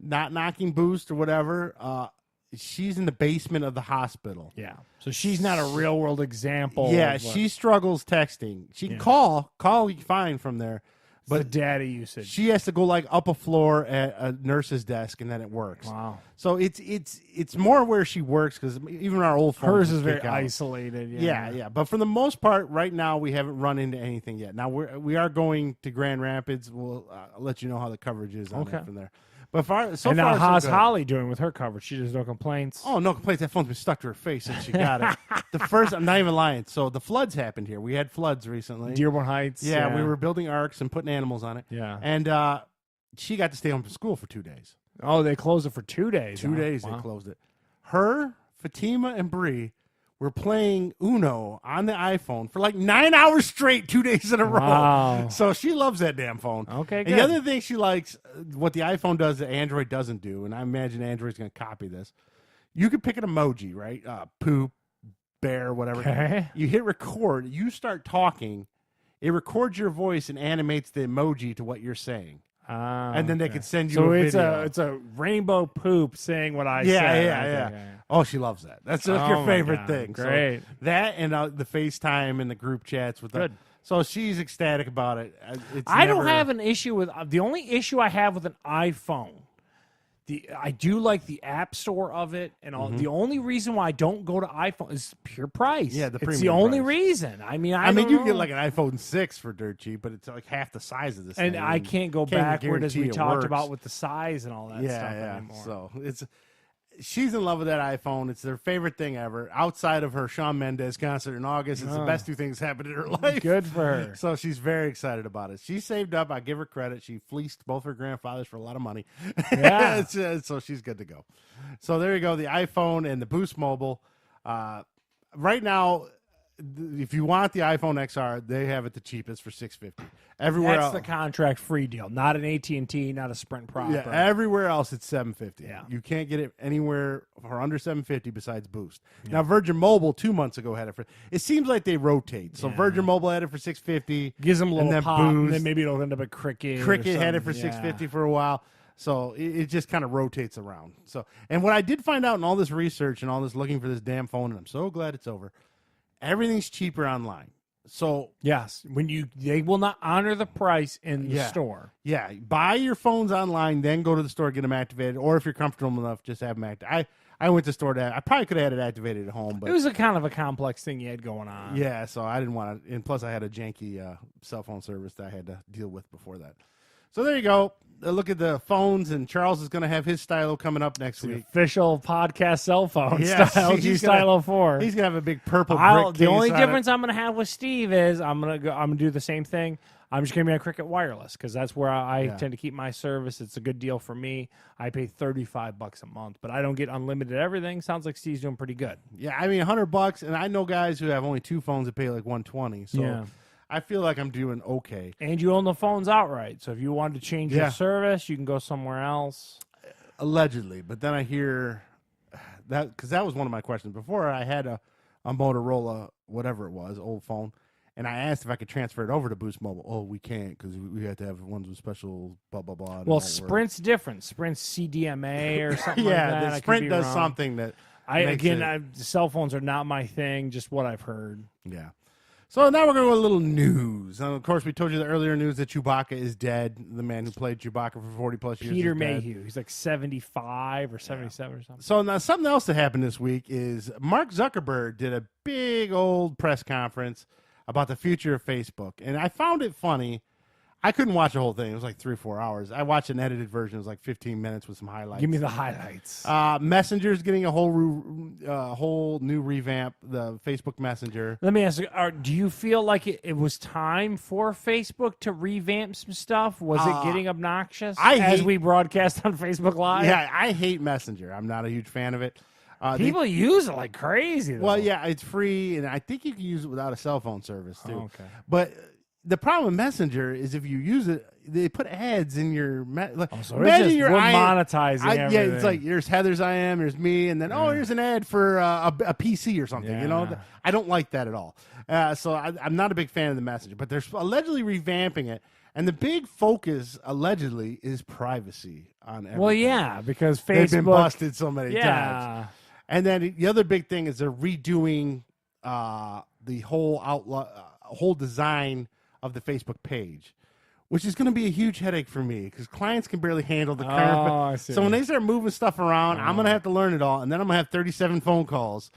Not knocking Boost or whatever. She's in the basement of the hospital. Yeah. So she's not a real world example. Yeah, she struggles texting. She can call fine from there. But the data usage. She has to go like up a floor at a nurse's desk, and then it works. Wow. So it's more where she works, because even our old phones hers is very isolated. Yeah. But for the most part, right now we haven't run into anything yet. Now we are going to Grand Rapids. We'll let you know how the coverage is on that from there. But how's Holly doing with her coverage? She has no complaints. Oh, no complaints. That phone's been stuck to her face since she got it. I'm not even lying. So the floods happened here. We had floods recently. Dearborn Heights. Yeah, we were building arcs and putting animals on it. Yeah. And she got to stay home from school for 2 days. Oh, they closed it for 2 days. 2 days they closed it. Her, Fatima, and Bree were playing Uno on the iPhone for like 9 hours straight, 2 days in a row. So she loves that damn phone. Okay, good. And the other thing she likes, what the iPhone does that Android doesn't do, and I imagine Android's going to copy this, you can pick an emoji, right? Poop, bear, whatever. Okay. You hit record, you start talking, it records your voice and animates the emoji to what you're saying. And then they could send you a video. So it's a rainbow poop saying what I said. Yeah. Oh, she loves that. That's your favorite thing. Great. So that and the FaceTime and the group chats with Good. So she's ecstatic about it. I don't have an issue with the only issue I have with an iPhone. I do like the app store of it, and all. The only reason why I don't go to iPhone is pure price. Yeah, it's the only reason. I mean, you can get like an iPhone 6 for dirt cheap, but it's like half the size of this and thing. I can't go backward as we talked about with the size and all that stuff anymore. So she's in love with that iPhone. It's their favorite thing ever. Outside of her Shawn Mendes concert in August, it's the best 2 things happened in her life. Good for her. So she's very excited about it. She saved up. I give her credit. She fleeced both her grandfathers for a lot of money. Yeah. So she's good to go. So there you go. The iPhone and the Boost Mobile. Right now, if you want the iPhone XR, they have it the cheapest for $650. Everywhere That's else, the contract free deal, not an AT&T, not a Sprint proper. Yeah, everywhere else it's $750. Yeah. You can't get it anywhere for under $750 besides Boost. Yeah. Now Virgin Mobile 2 months ago had it for. It seems like they rotate. So Virgin Mobile had it for $650. Gives them a little then pop, Boost. and then maybe it'll end up at Cricket. Cricket had it for $650 for a while. So it just kind of rotates around. So, and what I did find out in all this research and all this looking for this damn phone, and I'm so glad it's over, everything's cheaper online. So yes, they will not honor the price in the store. Yeah, buy your phones online, then go to the store, get them activated, or if you're comfortable enough, just have them activated. I went to the store I probably could have had it activated at home, but it was a kind of a complex thing you had going on. Yeah, so I didn't want to, and plus I had a janky cell phone service that I had to deal with before that. So there you go. Look at the phones, and Charles is going to have his stylo coming up next week. Official podcast cell phone, yes, LG Stylo 4. He's going to have a big purple brick The only difference I'm going to have with Steve is I'm going to do the same thing. I'm just going to be on Cricket Wireless because that's where I tend to keep my service. It's a good deal for me. I pay $35 a month, but I don't get unlimited everything. Sounds like Steve's doing pretty good. Yeah, I mean $100, and I know guys who have only 2 phones that pay like $120. So I feel like I'm doing okay. And you own the phones outright, so if you wanted to change your service, you can go somewhere else. Allegedly, but then I hear that because that was one of my questions before. I had a Motorola, whatever it was, old phone. And I asked if I could transfer it over to Boost Mobile. Oh, we can't because we have to have ones with special blah, blah, blah. Well, Sprint's different. Sprint's CDMA or something like that. Yeah, Sprint does something that cell phones are not my thing, just what I've heard. Yeah. So now we're going to go a little news. And of course, we told you the earlier news that Chewbacca is dead. The man who played Chewbacca for 40-plus years Peter is dead. Mayhew. He's like 75 or 77 or something. So now something else that happened this week is Mark Zuckerberg did a big old press conference about the future of Facebook. And I found it funny. I couldn't watch the whole thing. It was like 3 or 4 hours. I watched an edited version. It was like 15 minutes with some highlights. Give me the highlights. Messenger's getting a whole new revamp. The Facebook Messenger. Let me ask you: do you feel like it was time for Facebook to revamp some stuff? Was it getting obnoxious as we broadcast on Facebook Live? Yeah, I hate Messenger. I'm not a huge fan of it. People use it like crazy, though. Well, yeah, it's free, and I think you can use it without a cell phone service, too. Oh, okay. But the problem with Messenger is if you use it, they put ads in your... So imagine we're monetizing everything. Yeah, it's like, there's Heather's IM, there's me, and then, here's an ad for a PC or something, you know? I don't like that at all. So I'm not a big fan of the Messenger, but they're allegedly revamping it. And the big focus, allegedly, is privacy on everything. Well, yeah, because Facebook... They've been busted so many times. And then the other big thing is they're redoing the whole design of the Facebook page, which is going to be a huge headache for me because clients can barely handle the current. So when they start moving stuff around, I'm going to have to learn it all, and then I'm going to have 37 phone calls.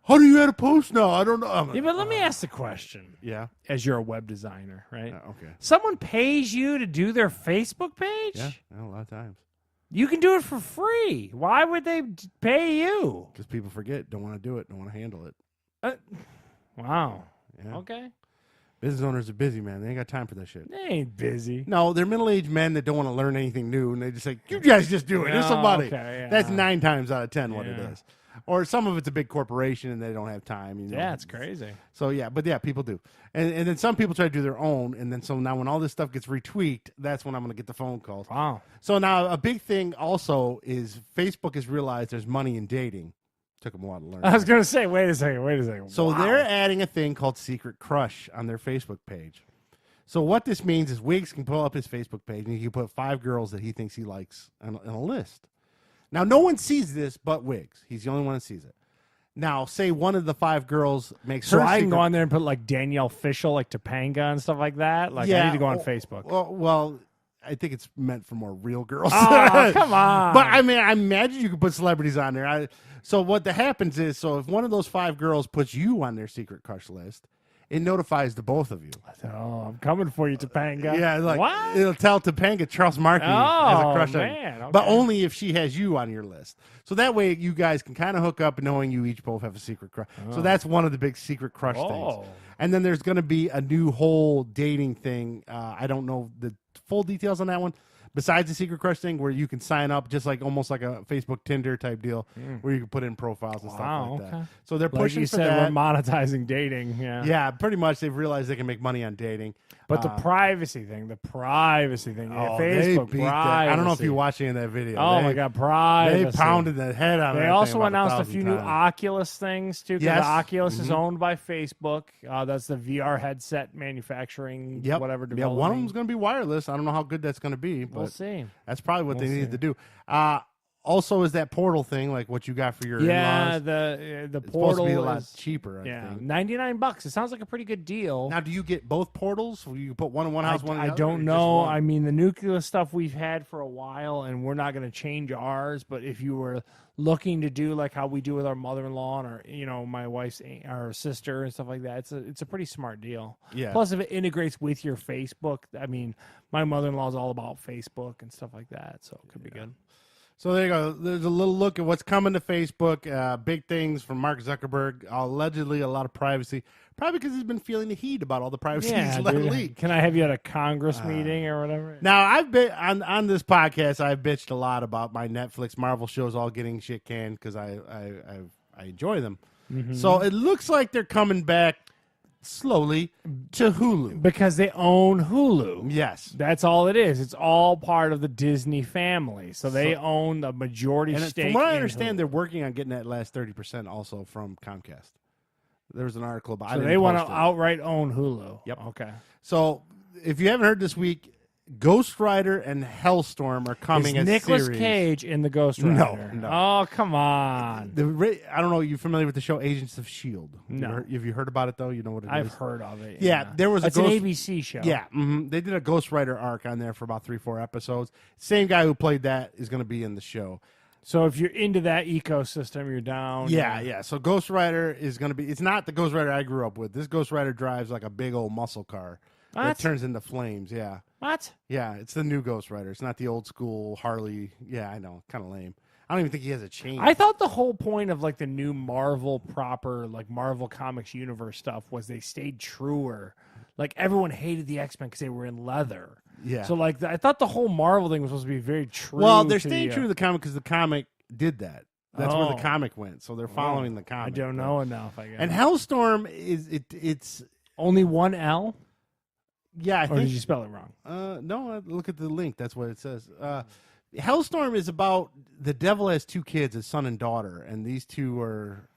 How do you add a post now? I don't know. Yeah, but let me ask the question. Yeah. As you're a web designer, right? Okay. Someone pays you to do their Facebook page? Yeah, a lot of times. You can do it for free. Why would they pay you? Because people forget, don't want to do it, don't want to handle it. Wow. Yeah. Okay. Business owners are busy, man. They ain't got time for that shit. They ain't busy. No, they're middle-aged men that don't want to learn anything new, and they just say, you guys just do it. There's somebody. Okay, yeah. That's 9 times out of 10 what it is. Or some of it's a big corporation, and they don't have time. You know? Yeah, it's crazy. So, people do. And then some people try to do their own, and then so now when all this stuff gets retweaked, that's when I'm going to get the phone calls. Wow. So now a big thing also is Facebook has realized there's money in dating. Took them a while to learn. I was going to say, wait a second. So they're adding a thing called Secret Crush on their Facebook page. So what this means is Wiggs can pull up his Facebook page, and he can put 5 girls that he thinks he likes on a list. Now, no one sees this but Wiggs. He's the only one that sees it. Now, say one of the 5 girls makes her. So I can go on there and put like Danielle Fishel, like Topanga and stuff like that. Like I need to go on Facebook. Well, I think it's meant for more real girls. Oh, come on. But I mean, I imagine you could put celebrities on there. So what happens is, so if one of those 5 girls puts you on their Secret Crush list, it notifies the both of you. Oh, I'm coming for you, Topanga. Yeah, like what? It'll tell Topanga Charles Markey has a crush on you. Okay. But only if she has you on your list. So that way you guys can kind of hook up knowing you each both have a secret crush. So that's one of the big secret crush things. And then there's going to be a new whole dating thing. I don't know the full details on that one. Besides the secret crush thing, where you can sign up just like almost like a Facebook Tinder type deal, where you can put in profiles and stuff like that. So they're pushing for that. We're monetizing dating. Yeah, pretty much. They've realized they can make money on dating. But the privacy thing. Facebook they beat privacy. That. I don't know if you watched any of that video. Oh my God, privacy. They pounded the head on it. They also announced a few new Oculus things too. Because the Oculus is owned by Facebook. That's the VR headset manufacturing, whatever. Yeah, one of them's going to be wireless. I don't know how good that's going to be. But we'll see. That's probably what they needed to do. Also, is that portal thing like what you got for your in-laws? The it's portal supposed to be a lot cheaper. I think. $99. It sounds like a pretty good deal. Now, do you get both portals? Will you put one in one house, one in the other? I don't know. I mean, the nuclear stuff we've had for a while, and we're not going to change ours. But if you were looking to do like how we do with our mother-in-law and my wife's our sister and stuff like that, it's a pretty smart deal. Yeah. Plus, if it integrates with your Facebook, I mean, my mother-in-law is all about Facebook and stuff like that, so it could be good. So there you go. There's a little look at what's coming to Facebook. Big things from Mark Zuckerberg. Allegedly, a lot of privacy. Probably because he's been feeling the heat about all the privacy he's let leak. Can I have you at a Congress meeting or whatever? Now, I've been on this podcast. I've bitched a lot about my Netflix Marvel shows all getting shit canned because I enjoy them. Mm-hmm. So it looks like they're coming back slowly to Hulu because they own Hulu. Yes, that's all it is. It's all part of the Disney family, so they own the majority stake. From what I understand, they're working on getting that last 30% also from Comcast. There was an article about. So they want to outright own Hulu. Yep. Okay. So if you haven't heard this week, Ghost Rider and Hellstorm are coming as Nicolas series. Cage in the Ghost Rider? No. Oh, come on. I don't know. You familiar with the show Agents of S.H.I.E.L.D.? No. Have you heard about it, though? You know what it is? I've heard of it. Yeah, there was It's an ABC show. Yeah, they did a Ghost Rider arc on there for about 3-4 episodes. Same guy who played that is going to be in the show. So if you're into that ecosystem, you're down. Yeah. So Ghost Rider is going to be. It's not the Ghost Rider I grew up with. This Ghost Rider drives like a big old muscle car that turns into flames. Yeah. What? Yeah, it's the new Ghost Rider. It's not the old school Harley. Yeah, I know, kind of lame. I don't even think he has a chain. I thought the whole point of like the new Marvel proper, like Marvel Comics universe stuff was they stayed truer. Like everyone hated the X-Men because they were in leather. Yeah. So like I thought the whole Marvel thing was supposed to be very true. Well, they're staying true to the comic because the comic did that. That's where the Oh. comic went. So they're following the I comic. don't know enough. I guess. And Hellstorm is it's Only one L, yeah. I or think did you spell it wrong? no. Look at the link. That's what it says. Hellstorm is about the devil has two kids, a son and daughter, and these two are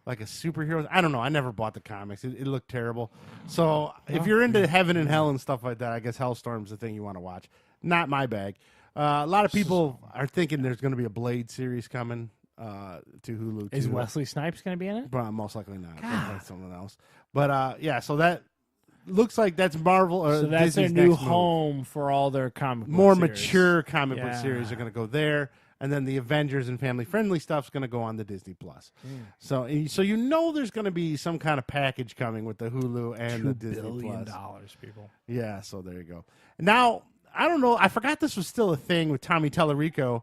like a superheroes. I don't know. I never bought the comics. It looked terrible. So if you're into heaven and hell and stuff like that, I guess Hellstorm's the thing you want to watch. Not my bag. A lot of people are thinking there's going to be a Blade series coming to Hulu. Is too. Wesley Snipes going to be in it? But most likely not. That's something else. But yeah, so that looks like that's Marvel. So that's Disney's their new next move. home for all their comic book More series. mature comic book Yeah. series are going to go there, and then the Avengers and family friendly stuff is going to go on the Disney Plus. So you know there's going to be some kind of package coming with the Hulu and the $2 Disney billion, Plus. people. Yeah, so there you go. Now I don't know. I forgot this was still a thing with Tommy Tallarico.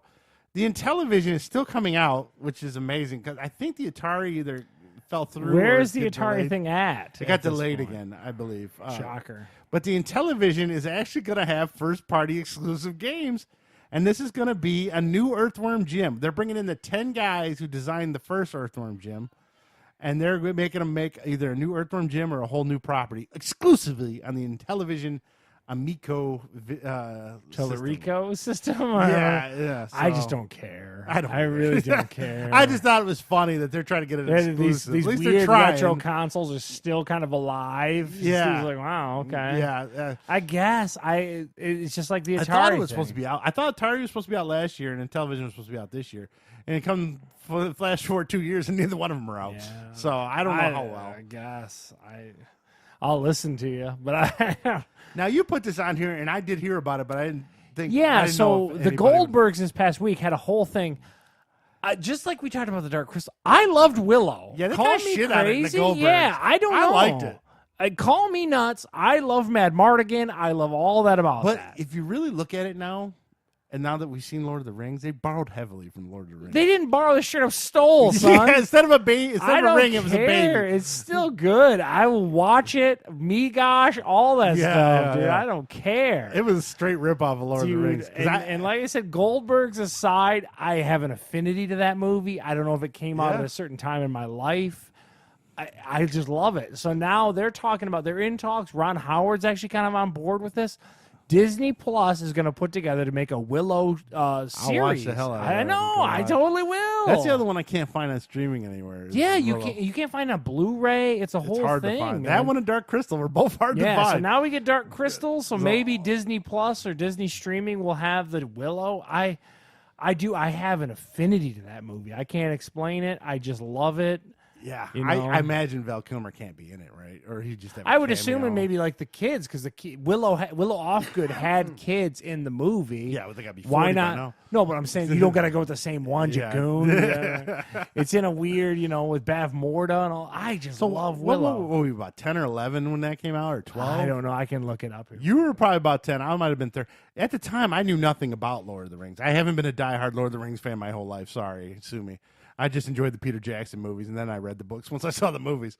The Intellivision is still coming out, which is amazing because I think the Atari either fell through. Where or is the got Atari delayed. thing at? It got at this delayed point? again, I believe. Shocker. But the Intellivision is actually going to have first-party exclusive games, and this is going to be a new Earthworm Jim. They're bringing in the 10 guys who designed the first Earthworm Jim, and they're making them make either a new Earthworm Jim or a whole new property exclusively on the Intellivision Amico Tellurico system? Yeah. I so- just don't care. I don't I really don't care. I just thought it was funny that they're trying to get it exclusive. These At least they're weird trying. retro consoles are still kind of alive. Yeah. It's like, wow, okay. Yeah. I guess it's just like the Atari I thought it was thing. supposed to be out. I thought Atari was supposed to be out last year, and then Television was supposed to be out this year. And it come flash forward 2 years, and neither one of them are out. Yeah. So I don't know how well. I guess I'll listen to you, but I. Now you put this on here, and I did hear about it, but I didn't think. I Yeah, didn't so know if the anybody would- Goldbergs this past week had a whole thing. Just like we talked about the Dark Crystal, I loved Willow. Yeah, they call kinda me shit on it in the crazy. Goldbergs. Yeah, I don't know. I liked it. Call me nuts. I love Mad Mardigan. I love all that about But that. if you really look at it now, and now that we've seen Lord of the Rings, they borrowed heavily from Lord of the Rings. They didn't borrow the shit of stole, son. Yeah, instead of a baby, instead I of a don't ring, it was a care. baby. It's still good. I will watch it. Me gosh, all that Yeah, stuff, yeah, dude. yeah. I don't care. It was a straight rip off of Lord of the Dude, Rings. 'Cause and like I said, Goldberg's aside, I have an affinity to that movie. I don't know if it came out at Yeah. a certain time in my life. I just love it. So now they're talking about, they're in talks. Ron Howard's actually kind of on board with this. Disney Plus is going to put together to make a Willow series. watch the hell out of I that. know. Go I on. totally will. that's the other one I can't find on streaming anywhere. is Yeah, you Willow. can't find it on Blu-ray. It's a It's whole hard thing. to find. Man. That one and Dark Crystal were both hard to Yeah, find. so now we get Dark Crystal, so maybe Disney Plus or Disney streaming will have the Willow. I have an affinity to that movie. I can't explain it. I just love it. yeah, you know? I imagine Val Kilmer can't be in it, right? Or he just have a I would cameo. assume it maybe like the kids, because Willow Offgood had kids in the movie. Yeah, well, they got to be 40 Why by not? now. No, but I'm saying you don't got to go with the same one, Yeah. Jagoon. Yeah. It's in a weird, with Bav Morda and all. I just love Willow. What were we, about 10 or 11 when that came out, or 12? I don't know. I can look it up. You were probably about 10. I might have been 30. At the time, I knew nothing about Lord of the Rings. I haven't been a diehard Lord of the Rings fan my whole life. Sorry, sue me. I just enjoyed the Peter Jackson movies, and then I read the books once I saw the movies.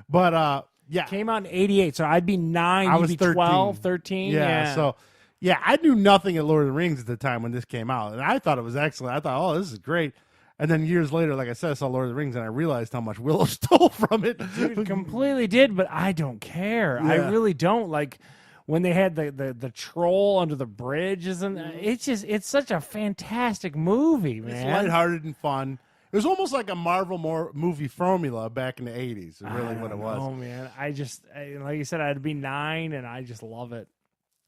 But, yeah. Came out in 88, so I'd be 9, I you'd was be 13. 12, 13. Yeah, so, yeah, I knew nothing of Lord of the Rings at the time when this came out, and I thought it was excellent. I thought, oh, this is great. And then years later, like I said, I saw Lord of the Rings, and I realized how much Willow stole from it. Dude, completely did, but I don't care. I Yeah. really don't. Like when they had the troll under the bridge, it's such a fantastic movie, It's man. lighthearted and fun. It was almost like a Marvel movie formula back in the 80s, is really what it was. Oh man, like you said, I'd be 9, and I just love it.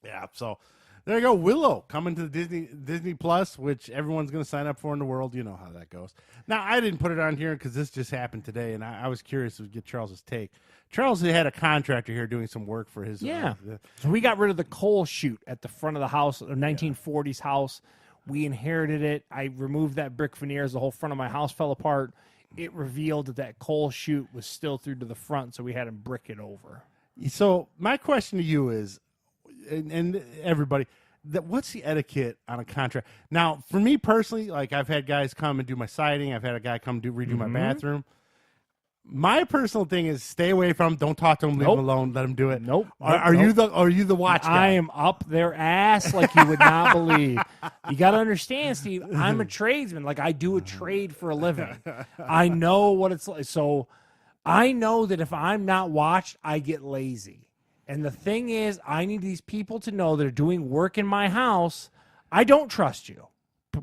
Yeah, so there you go. Willow coming to the Disney Plus, which everyone's going to sign up for in the world. You know how that goes. Now, I didn't put it on here because this just happened today, and I was curious to get Charles's take. Charles had a contractor here doing some work for his. Yeah. So we got rid of the coal chute at the front of the house, a 1940s house. We inherited it. I removed that brick veneers. The whole front of my house fell apart. It revealed that coal chute was still through to the front, so we had to brick it over. So my question to you is, and everybody, that what's the etiquette on a contract? Now, for me personally, like I've had guys come and do my siding. I've had a guy come redo my bathroom. My personal thing is stay away from him. Don't talk to him. Leave him alone. Let him do it. Nope. Are you the watch guy? I am up their ass like you would not believe. You got to understand, Steve. I'm a tradesman. Like I do a trade for a living. I know what it's like. So I know that if I'm not watched, I get lazy. And the thing is, I need these people to know that are doing work in my house. I don't trust you.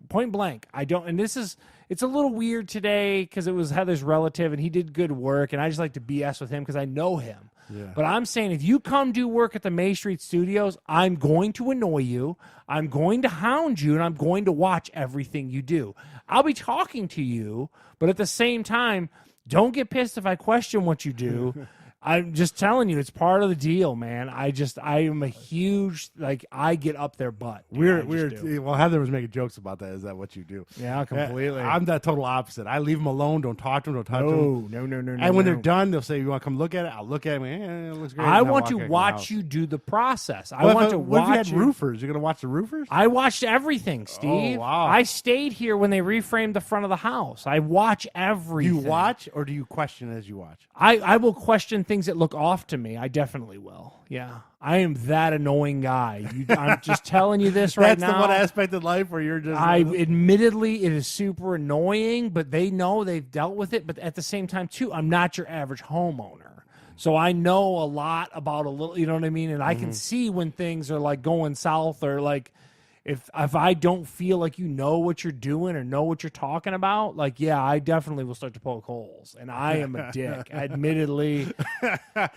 Point blank. I don't. And it's a little weird today because it was Heather's relative and he did good work. And I just like to BS with him because I know him. Yeah. But I'm saying if you come do work at the May Street Studios, I'm going to annoy you. I'm going to hound you and I'm going to watch everything you do. I'll be talking to you, but at the same time, don't get pissed if I question what you do. I'm just telling you, it's part of the deal, man. I am a huge, like, I get up their butt. Well, Heather was making jokes about that. Is that what you do? Yeah, completely. I'm that total opposite. I leave them alone. Don't talk to them. Don't touch them. No. And when they're done, they'll say, "You want to come look at it?" I'll look at it. It looks great. I want to watch you do the process. I want to watch. What if you had roofers? You're going to watch the roofers? I watched everything, Steve. Oh, wow. I stayed here when they reframed the front of the house. I watch everything. Do you watch or do you question as you watch? I will question things that look off to me. I definitely will. Yeah. I am that annoying guy. I'm just telling you this right now. That's the one aspect of life where you're just... Admittedly, it is super annoying, but they know they've dealt with it. But at the same time, too, I'm not your average homeowner. So I know a lot about a little, you know what I mean? And I can see when things are like going south or like... If I don't feel like you know what you're doing or know what you're talking about, like, yeah, I definitely will start to poke holes. And I am a dick. Admittedly,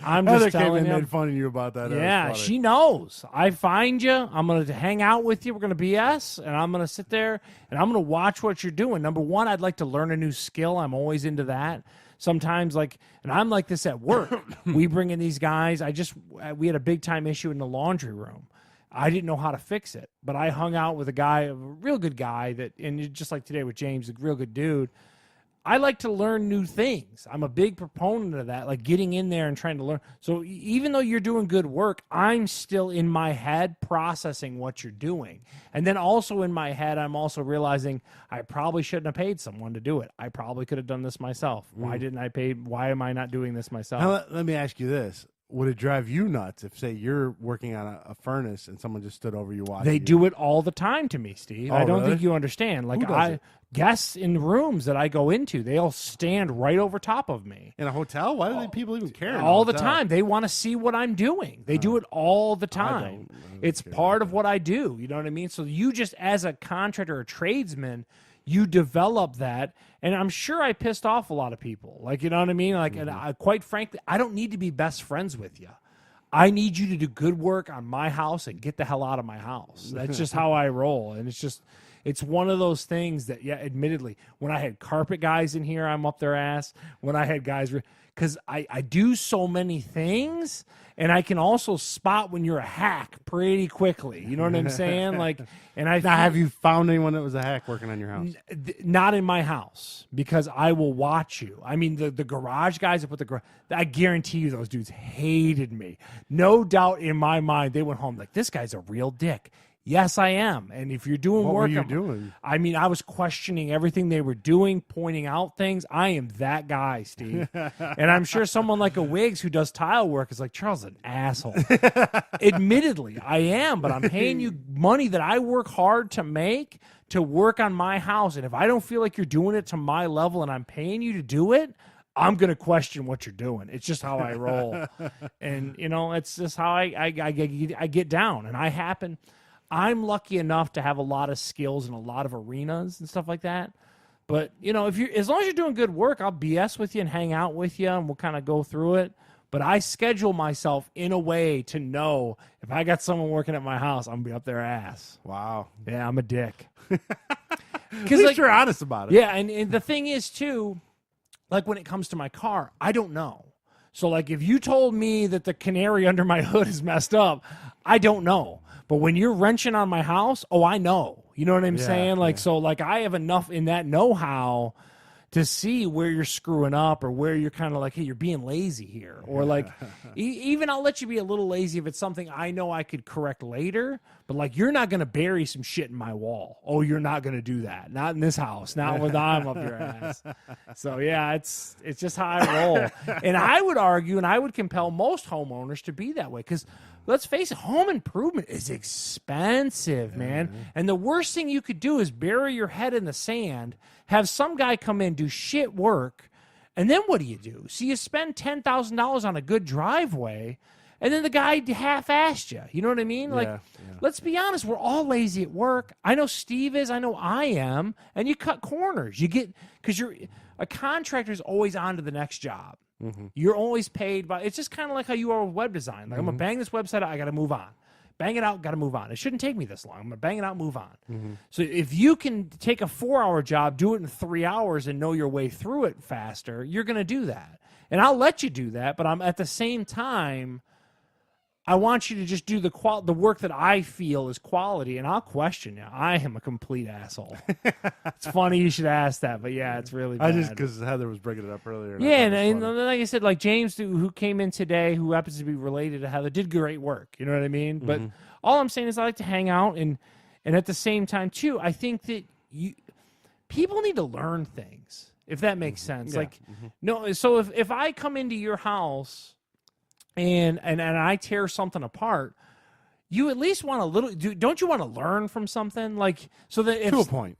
I'm just telling you. Made fun of you about that. Yeah, she knows. I find you. I'm going to hang out with you. We're going to BS. And I'm going to sit there and I'm going to watch what you're doing. Number one, I'd like to learn a new skill. I'm always into that. Sometimes, like, and I'm like this at work. We bring in these guys. We had a big time issue in the laundry room. I didn't know how to fix it, but I hung out with a real good guy and just like today with James, a real good dude. I like to learn new things. I'm a big proponent of that, like getting in there and trying to learn. So even though you're doing good work, I'm still in my head processing what you're doing. And then also in my head, I'm also realizing I probably shouldn't have paid someone to do it. I probably could have done this myself. Why didn't I pay? Why am I not doing this myself? Now, let me ask you this. Would it drive you nuts if, say, you're working on a furnace and someone just stood over you watching? They do it all the time to me, Steve. I don't think you understand. Like guests in rooms that I go into, they'll stand right over top of me. In a hotel? Why do people even care? All the time. They want to see what I'm doing. They do it all the time. It's part of what I do. You know what I mean? So you just, as a contractor or tradesman, you develop that, and I'm sure I pissed off a lot of people. Like, you know what I mean? Like, and quite frankly, I don't need to be best friends with you. I need you to do good work on my house and get the hell out of my house. That's just how I roll, and it's one of those things that, yeah, admittedly, when I had carpet guys in here, I'm up their ass. When I had guys, because I do so many things, and I can also spot when you're a hack pretty quickly. You know what I'm saying? Like, and have you found anyone that was a hack working on your house? Not in my house, because I will watch you. I mean, the garage guys that put the garage, I guarantee you those dudes hated me. No doubt in my mind, they went home like, this guy's a real dick. Yes, I am. And if you're doing what work, were you doing? I mean, I was questioning everything they were doing, pointing out things. I am that guy, Steve. And I'm sure someone like a Wiggs who does tile work is like, Charles is an asshole. Admittedly, I am, but I'm paying you money that I work hard to make to work on my house. And if I don't feel like you're doing it to my level and I'm paying you to do it, I'm going to question what you're doing. It's just how I roll. And, you know, it's just how I get down. And I'm lucky enough to have a lot of skills in a lot of arenas and stuff like that. But, you know, as long as you're doing good work, I'll BS with you and hang out with you and we'll kind of go through it. But I schedule myself in a way to know if I got someone working at my house, I'm going to be up their ass. Wow. Yeah, I'm a dick. At least you're honest about it. Yeah, and the thing is, too, like when it comes to my car, I don't know. So, like, if you told me that the canary under my hood is messed up, I don't know. But when you're wrenching on my house, I know. You know what I'm saying? Like, so, like, I have enough in that know-how to see where you're screwing up or where you're kind of like, hey, you're being lazy here. Or like, even I'll let you be a little lazy if it's something I know I could correct later, but like, you're not going to bury some shit in my wall. Oh, you're not going to do that. Not in this house. Not with I'm up your ass. So yeah, it's just how I roll. And I would argue, and I would compel most homeowners to be that way. Because let's face it, home improvement is expensive, man. And the worst thing you could do is bury your head in the sand, have some guy come in, do shit work, and then what do? So you spend $10,000 on a good driveway, and then the guy half-assed you. You know what I mean? Like, let's be honest, we're all lazy at work. I know Steve is, I know I am, and you cut corners. You get, because a contractor's always on to the next job. You're always paid by, it's just kind of like how you are with web design. Like, I'm going to bang this website out, I got to move on. Bang it out, got to move on. It shouldn't take me this long. I'm going to bang it out, move on. So if you can take a 4-hour job, do it in 3 hours, and know your way through it faster, you're going to do that. And I'll let you do that, but I'm at the same time, I want you to just do the work that I feel is quality, and I'll question you. I am a complete asshole. It's funny you should ask that, but yeah, it's really bad. I just, because Heather was bringing it up earlier. Yeah, and like I said, like James, who came in today, who happens to be related to Heather, did great work. You know what I mean? But all I'm saying is I like to hang out, and at the same time, too, I think that people need to learn things, if that makes sense. Yeah. Like, no, so if I come into your house and I tear something apart, you at least want a little. Don't you want to learn from something? Like, so that if to a point,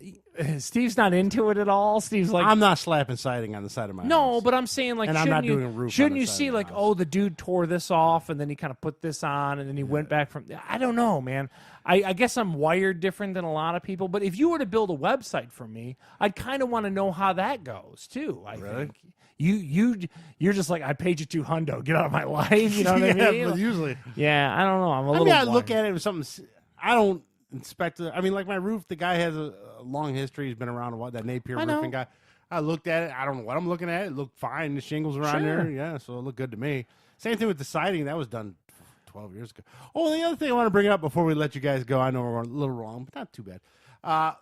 Steve's not into it at all. Steve's like, I'm not slapping siding on the side of my house. No, but I'm saying, like, and I'm not doing a roof. Shouldn't you see, like, oh, the dude tore this off, and then he kind of put this on, and then he went back from. I don't know, man. I guess I'm wired different than a lot of people. But if you were to build a website for me, I'd kind of want to know how that goes too. I think. You're just like, I paid you $200. Get out of my life. You know what I mean? But usually, yeah, I don't know. I'm a little. I look at it with something. I don't inspect it. I mean, like my roof, the guy has a long history. He's been around a while. That Napier roofing guy. I looked at it. I don't know what I'm looking at. It looked fine. The shingles around there. Yeah, so it looked good to me. Same thing with the siding. That was done 12 years ago. Oh, the other thing I want to bring up before we let you guys go. I know we're a little wrong, but not too bad. Now,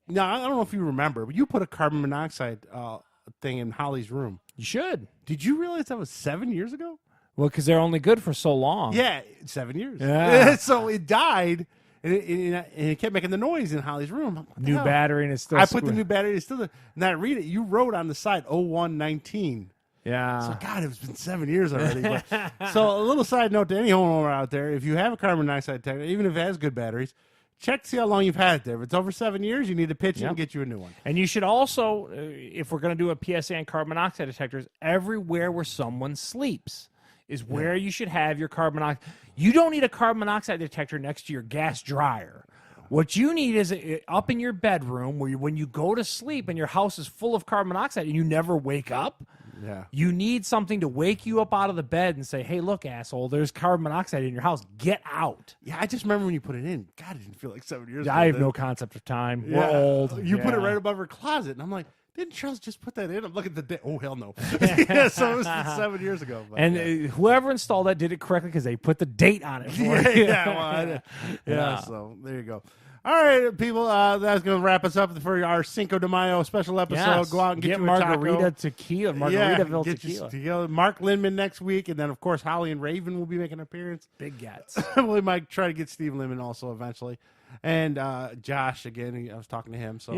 I don't know if you remember, but you put a carbon monoxide thing in Holly's room. You should. Did you realize that was 7 years ago? Well, because they're only good for so long. Yeah, 7 years. Yeah. So it died, and it kept making the noise in Holly's room. New battery, and it's still. I put the new battery. It's still there. And I read it. You wrote on the side 0119. Yeah. So God, it's been 7 years already. But, so a little side note to any homeowner out there: if you have a carbon monoxide detector, even if it has good batteries, check to see how long you've had it there. If it's over 7 years, you need to pitch it and get you a new one. And you should also, if we're going to do a PSA on carbon monoxide detectors, everywhere where someone sleeps is where you should have your carbon monoxide. You don't need a carbon monoxide detector next to your gas dryer. What you need is up in your bedroom where when you go to sleep and your house is full of carbon monoxide and you never wake up. Yeah. You need something to wake you up out of the bed and say, hey, look, asshole, there's carbon monoxide in your house. Get out. Yeah, I just remember when you put it in. God, it didn't feel like 7 years ago. I have no concept of time. We're old. You put it right above her closet. And I'm like, didn't Charles just put that in? I'm looking at the date. Oh, hell no. Yeah, so it was 7 years ago. But, and whoever installed that did it correctly because they put the date on it for you. So there you go. All right, people, that's going to wrap us up for our Cinco de Mayo special episode. Yes. Go out and get you Margarita tequila, Margaretville tequila. tequila. Mark Lindman next week, and then, of course, Holly and Raven will be making an appearance. Big gets. We might try to get Steve Lindman also eventually. And Josh, again, I was talking to him. So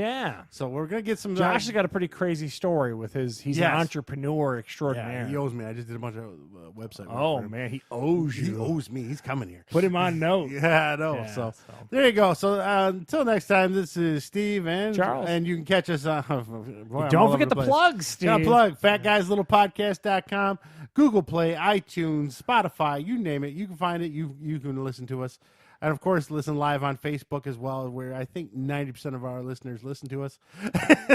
so we're going to get some. Josh has got a pretty crazy story with his. He's an entrepreneur extraordinaire. Yeah, he owes me. I just did a bunch of website work. Oh, man, he owes you. He owes me. He's coming here. Put him on note. Yeah, I know. So there you go. So until next time, this is Steve and Charles. And you can catch us. Don't forget the plugs, Steve. Got a plug. FatGuysLittlePodcast.com, Google Play, iTunes, Spotify, you name it. You can find it. You can listen to us. And, of course, listen live on Facebook as well, where I think 90% of our listeners listen to us.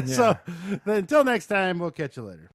So until next time, we'll catch you later.